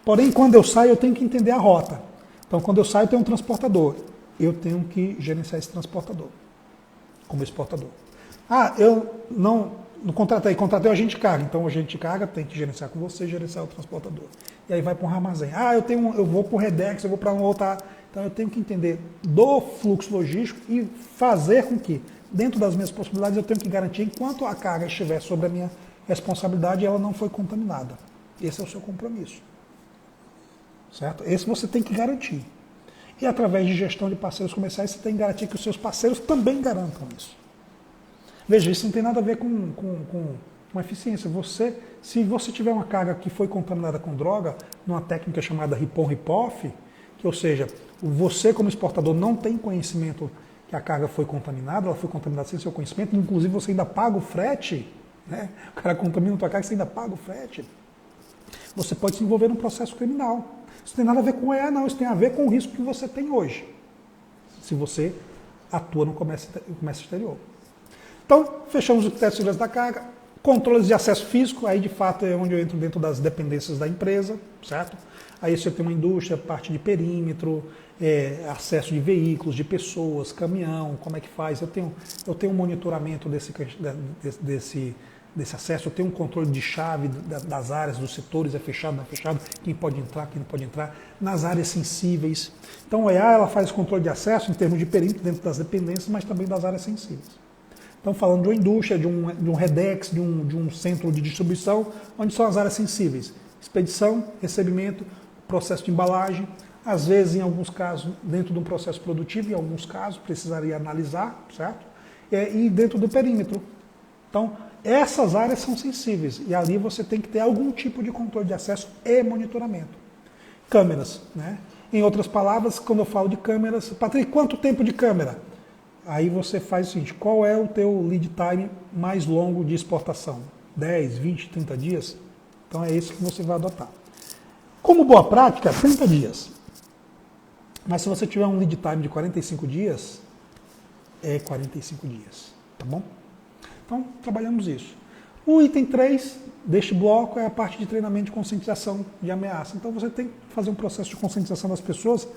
Porém, quando eu saio, eu tenho que entender a rota. Então, quando eu saio, eu tenho um transportador. Eu tenho que gerenciar esse transportador como exportador. não contratei o agente de carga, então o agente de carga tem que gerenciar com você, gerenciar o transportador. E aí vai para um armazém. Eu vou para o Redex, eu vou para um outro. Então eu tenho que entender do fluxo logístico e fazer com que, dentro das minhas possibilidades, eu tenho que garantir, enquanto a carga estiver sobre a minha responsabilidade, ela não foi contaminada. Esse é o seu compromisso. Certo? Esse você tem que garantir. E através de gestão de parceiros comerciais, você tem que garantir que os seus parceiros também garantam isso. Veja, isso não tem nada a ver com eficiência. Se você tiver uma carga que foi contaminada com droga, numa técnica chamada RIPON-RIPOF, que, ou seja, você como exportador não tem conhecimento que a carga foi contaminada, ela foi contaminada sem seu conhecimento, inclusive você ainda paga o frete, né? O cara contamina a tua carga, você ainda paga o frete. Você pode se envolver num processo criminal. Isso não tem nada a ver com EA, não. Isso tem a ver com o risco que você tem hoje, se você atua no comércio exterior. Então, fechamos os critérios de segurança da carga, controles de acesso físico, aí de fato é onde eu entro dentro das dependências da empresa, certo? Aí você tem uma indústria, parte de perímetro, acesso de veículos, de pessoas, caminhão, como é que faz? Eu tenho um monitoramento desse acesso, eu tenho um controle de chave das áreas, dos setores, é fechado, não é fechado, quem pode entrar, quem não pode entrar, nas áreas sensíveis. Então a EA ela faz controle de acesso em termos de perímetro dentro das dependências, mas também das áreas sensíveis. Então falando de uma indústria, de um Redex, de um centro de distribuição, onde são as áreas sensíveis. Expedição, recebimento, processo de embalagem, às vezes, em alguns casos, dentro de um processo produtivo, em alguns casos, precisaria analisar, certo? E dentro do perímetro. Então, essas áreas são sensíveis e ali você tem que ter algum tipo de controle de acesso e monitoramento. Câmeras, né? Em outras palavras, quando eu falo de câmeras, Patrick, quanto tempo de câmera? Aí você faz o seguinte, qual é o teu lead time mais longo de exportação? 10, 20, 30 dias? Então é isso que você vai adotar. Como boa prática, 30 dias. Mas se você tiver um lead time de 45 dias, é 45 dias, tá bom? Então, trabalhamos isso. O item 3 deste bloco é a parte de treinamento de conscientização de ameaça. Então, você tem que fazer um processo de conscientização das pessoas,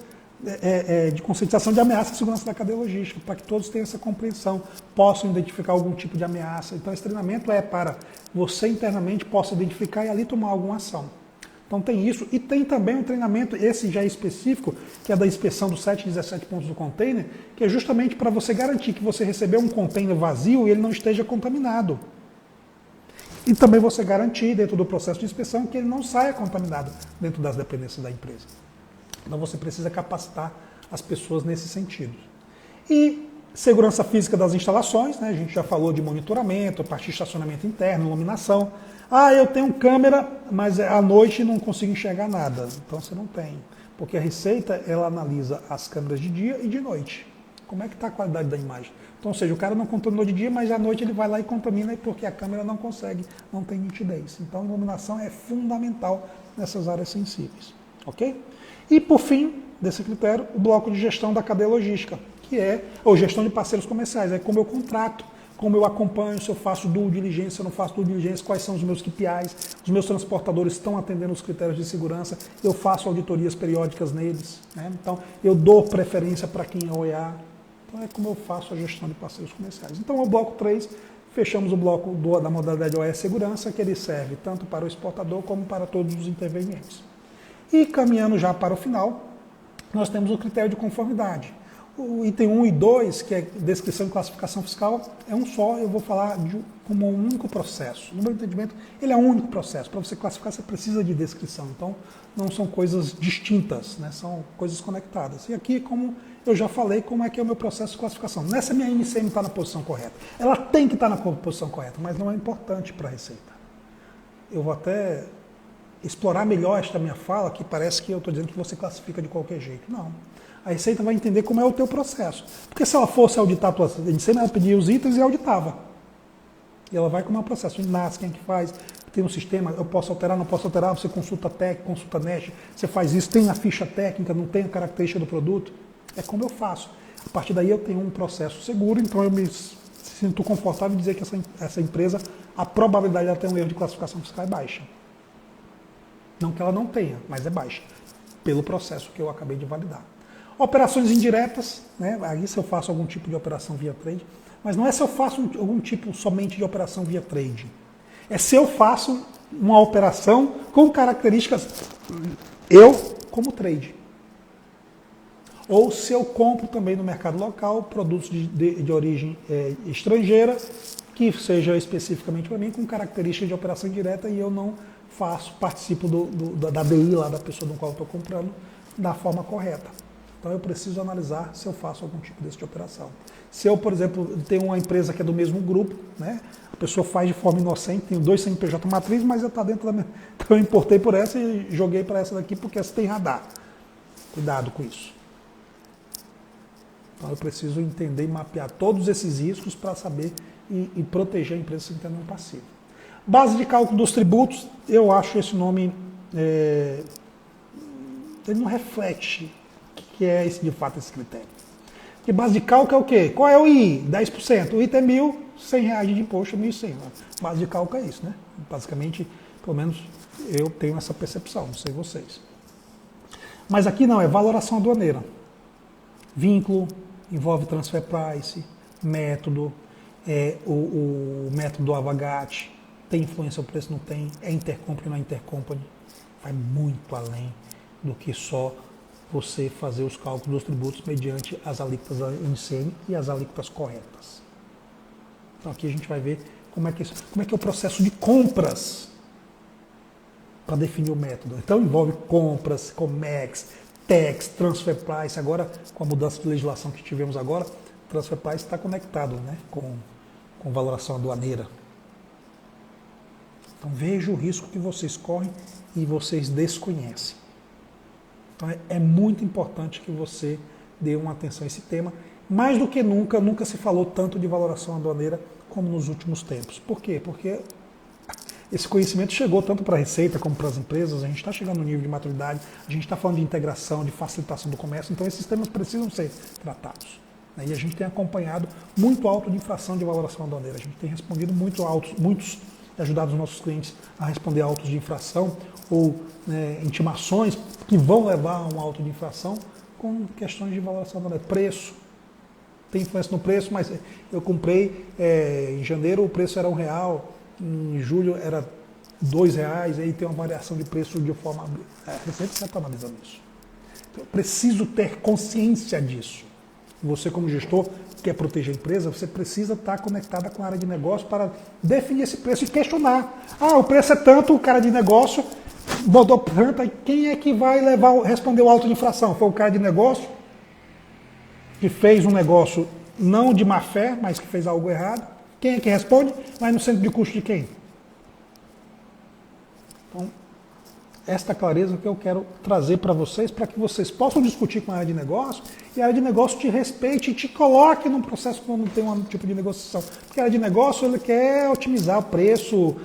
de conscientização de ameaça de segurança da cadeia logística, para que todos tenham essa compreensão, possam identificar algum tipo de ameaça. Então, esse treinamento é para você internamente possa identificar e ali tomar alguma ação. Então tem isso, e tem também um treinamento, esse já é específico, que é da inspeção dos 7 e 17 pontos do container, que é justamente para você garantir que você recebeu um container vazio e ele não esteja contaminado. E também você garantir, dentro do processo de inspeção, que ele não saia contaminado dentro das dependências da empresa. Então você precisa capacitar as pessoas nesse sentido. E segurança física das instalações, né? A gente já falou de monitoramento, parte de estacionamento interno, iluminação. Eu tenho câmera, mas à noite não consigo enxergar nada. Então você não tem. Porque a Receita, ela analisa as câmeras de dia e de noite. Como é que está a qualidade da imagem? Então, ou seja, o cara não contaminou de dia, mas à noite ele vai lá e contamina porque a câmera não consegue, não tem nitidez. Então a iluminação é fundamental nessas áreas sensíveis. Ok? E por fim, desse critério, o bloco de gestão da cadeia logística, que é, ou gestão de parceiros comerciais, é como eu contrato, como eu acompanho, se eu faço due diligência, se eu não faço due diligência, quais são os meus KPIs, os meus transportadores estão atendendo os critérios de segurança, eu faço auditorias periódicas neles, né? Então eu dou preferência para quem é OEA, então é como eu faço a gestão de parceiros comerciais. Então o bloco 3, fechamos o bloco da modalidade OEA Segurança, que ele serve tanto para o exportador como para todos os intervenientes. E caminhando já para o final, nós temos o critério de conformidade. O item 1 e 2, que é descrição e classificação fiscal, é um só, eu vou falar como um único processo. No meu entendimento, ele é um único processo. Para você classificar, você precisa de descrição. Então, não são coisas distintas, né? São coisas conectadas. E aqui, como eu já falei, como é que é o meu processo de classificação. Nessa minha MCM está na posição correta. Ela tem que estar na posição correta, mas não é importante para a Receita. Eu vou até explorar melhor esta minha fala, que parece que eu estou dizendo que você classifica de qualquer jeito. Não. A Receita vai entender como é o teu processo. Porque se ela fosse auditar a tua MCM, ela pedia os itens e auditava. E ela vai como é o processo. O INAS, quem é que faz? Tem um sistema, eu posso alterar, não posso alterar, você consulta TEC, consulta NEST, você faz isso, tem a ficha técnica, não tem a característica do produto. É como eu faço. A partir daí eu tenho um processo seguro, então eu me sinto confortável em dizer que essa empresa, a probabilidade de ela ter um erro de classificação fiscal é baixa. Não que ela não tenha, mas é baixa, pelo processo que eu acabei de validar. Operações indiretas, né? Aí se eu faço algum tipo de operação via trade, Mas não é se eu faço algum tipo somente de operação via trading. É se eu faço uma operação com características eu como trade. Ou se eu compro também no mercado local produtos de origem estrangeira, que seja especificamente para mim com características de operação direta e eu não participo da DI lá da pessoa do qual eu estou comprando da forma correta. Então eu preciso analisar se eu faço algum tipo desse de operação. Se eu, por exemplo, tenho uma empresa que é do mesmo grupo, né? A pessoa faz de forma inocente, tenho 2 CNPJ matriz, mas eu está dentro da minha... Então eu importei por essa e joguei para essa daqui porque essa tem radar. Cuidado com isso. Então eu preciso entender e mapear todos esses riscos para saber e proteger a empresa sem ter nenhum passivo. Base de cálculo dos tributos, eu acho esse nome, ele não reflete o que é de fato esse critério. Porque base de cálculo é o quê? Qual é o I? 10%. O item é R$ 1.100 de imposto, 1.100. Base de cálculo é isso, né? Basicamente, pelo menos eu tenho essa percepção, não sei vocês. Mas aqui não, é valoração aduaneira. Vínculo, envolve transfer price, método, o método do Avogadro, tem influência o preço, não tem, é intercompany, não é intercompany, vai muito além do que só você fazer os cálculos dos tributos mediante as alíquotas da ICM e as alíquotas corretas. Então aqui a gente vai ver como é que é o processo de compras para definir o método. Então envolve compras, COMEX, tax, transfer price. Agora, com a mudança de legislação que tivemos agora, transfer price está conectado, né, com valoração aduaneira. Então veja o risco que vocês correm e vocês desconhecem. Então é muito importante que você dê uma atenção a esse tema. Mais do que nunca se falou tanto de valoração aduaneira como nos últimos tempos. Por quê? Porque esse conhecimento chegou tanto para a Receita como para as empresas, a gente está chegando no nível de maturidade, a gente está falando de integração, de facilitação do comércio, então esses temas precisam ser tratados. E a gente tem acompanhado muito alto de infração de valoração aduaneira, a gente tem respondido muitos ajudado os nossos clientes a responder autos de infração ou intimações que vão levar a um auto de infração com questões de valoração aduaneira. Preço, tem influência no preço, mas eu comprei em janeiro o preço era R$1, em julho era R$2, aí tem uma variação de preço de forma... A Receita sempre está analisando isso. Então, eu preciso ter consciência disso. Você, como gestor, quer proteger a empresa, você precisa estar conectada com a área de negócio para definir esse preço e questionar. Ah, o preço é tanto, o cara de negócio botou tanto, aí quem é que vai responder o auto de infração? Foi o cara de negócio que fez um negócio não de má fé, mas que fez algo errado. Quem é que responde? Vai no centro de custo de quem? Então, esta clareza que eu quero trazer para vocês, para que vocês possam discutir com a área de negócio e a área de negócio te respeite e te coloque num processo quando tem um tipo de negociação. Porque a área de negócio ele quer otimizar o preço,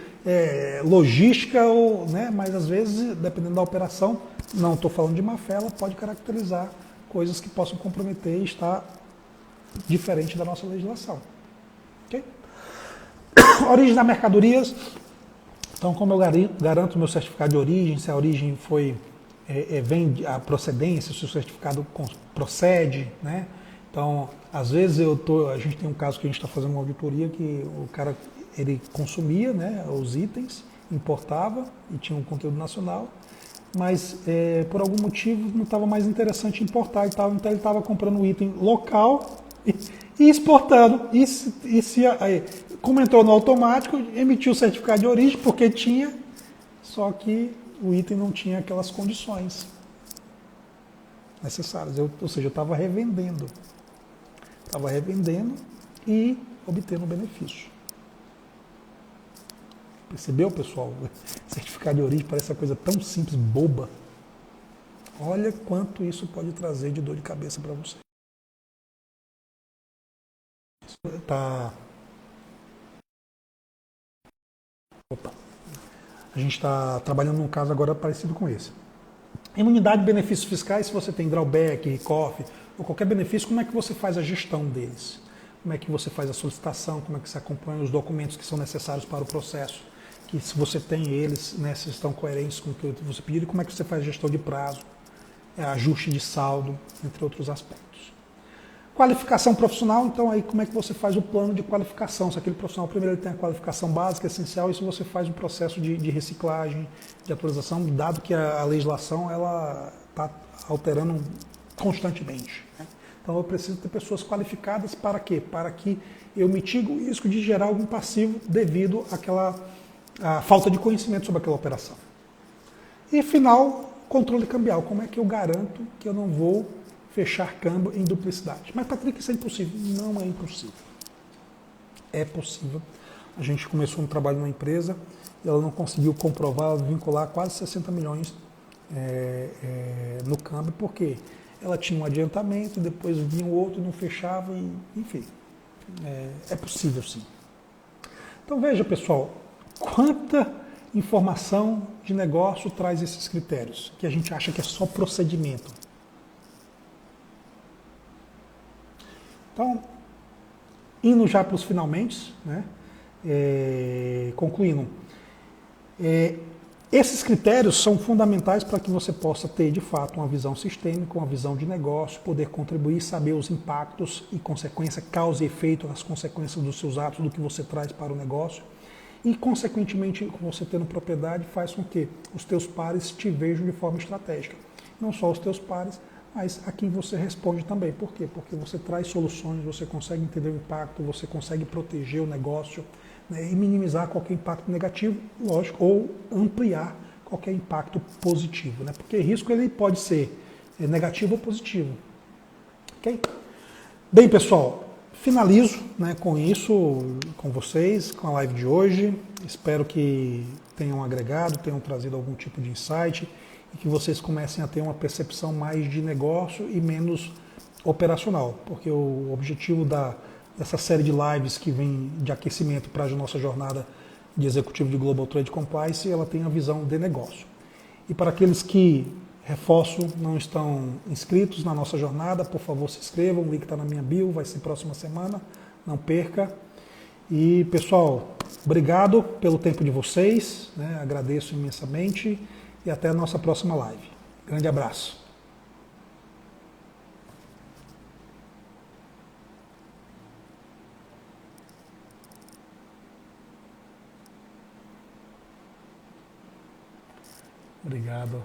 logística, né? Mas às vezes, dependendo da operação, não estou falando de má fé, ela pode caracterizar coisas que possam comprometer e estar diferente da nossa legislação. Ok? Origem das mercadorias. Então, como eu garanto o meu certificado de origem, se a origem vem a procedência, se o certificado procede, né? Então, às vezes a gente tem um caso que a gente está fazendo uma auditoria que o cara ele consumia, né, os itens, importava e tinha um conteúdo nacional, mas por algum motivo não estava mais interessante importar e tal, então ele estava comprando um item local e exportando. Como entrou no automático, emitiu o certificado de origem, porque tinha, só que o item não tinha aquelas condições necessárias. Ou seja, eu estava revendendo. Estava revendendo e obtendo benefício. Percebeu, pessoal? Certificado de origem parece uma coisa tão simples, boba. Olha quanto isso pode trazer de dor de cabeça para você. A gente está trabalhando num caso agora parecido com esse. Imunidade de benefícios fiscais, se você tem drawback, recoff, ou qualquer benefício, como é que você faz a gestão deles? Como é que você faz a solicitação? Como é que você acompanha os documentos que são necessários para o processo? Que se você tem eles, né, se estão coerentes com o que você pediu, e como é que você faz a gestão de prazo, ajuste de saldo, entre outros aspectos. Qualificação profissional, então aí como é que você faz o plano de qualificação? Se aquele profissional primeiro ele tem a qualificação básica, essencial, isso você faz um processo de reciclagem, de atualização, dado que a legislação ela está alterando constantemente, né? Então eu preciso ter pessoas qualificadas para quê? Para que eu mitigue o risco de gerar algum passivo devido à falta de conhecimento sobre aquela operação. E final, controle cambial. Como é que eu garanto que eu não vou fechar câmbio em duplicidade? Mas, Patrick, isso é impossível. Não é impossível. É possível. A gente começou um trabalho numa empresa e ela não conseguiu comprovar, vincular quase 60 milhões no câmbio, porque ela tinha um adiantamento, depois vinha o outro, não fechava, e, enfim. É possível, sim. Então, veja, pessoal, quanta informação de negócio traz esses critérios, que a gente acha que é só procedimento. Então, indo já para os finalmente, né? Concluindo, esses critérios são fundamentais para que você possa ter, de fato, uma visão sistêmica, uma visão de negócio, poder contribuir, saber os impactos e consequência, causa e efeito, as consequências dos seus atos, do que você traz para o negócio. E, consequentemente, você tendo propriedade, faz com que os teus pares te vejam de forma estratégica. Não só os teus pares, mas a quem você responde também. Por quê? Porque você traz soluções, você consegue entender o impacto, você consegue proteger o negócio, né, e minimizar qualquer impacto negativo, lógico, ou ampliar qualquer impacto positivo, né? Porque risco ele pode ser negativo ou positivo. Ok? Bem, pessoal, finalizo, né, com isso, com vocês, com a live de hoje. Espero que tenham agregado, tenham trazido algum tipo de insight e que vocês comecem a ter uma percepção mais de negócio e menos operacional, porque o objetivo dessa série de lives que vem de aquecimento para a nossa jornada de executivo de Global Trade Compliance, ela tem a visão de negócio. E para aqueles que, reforço, não estão inscritos na nossa jornada, por favor se inscrevam, o link está na minha bio, vai ser próxima semana, não perca. E pessoal, obrigado pelo tempo de vocês, né? Agradeço imensamente e até a nossa próxima live. Grande abraço. Obrigado.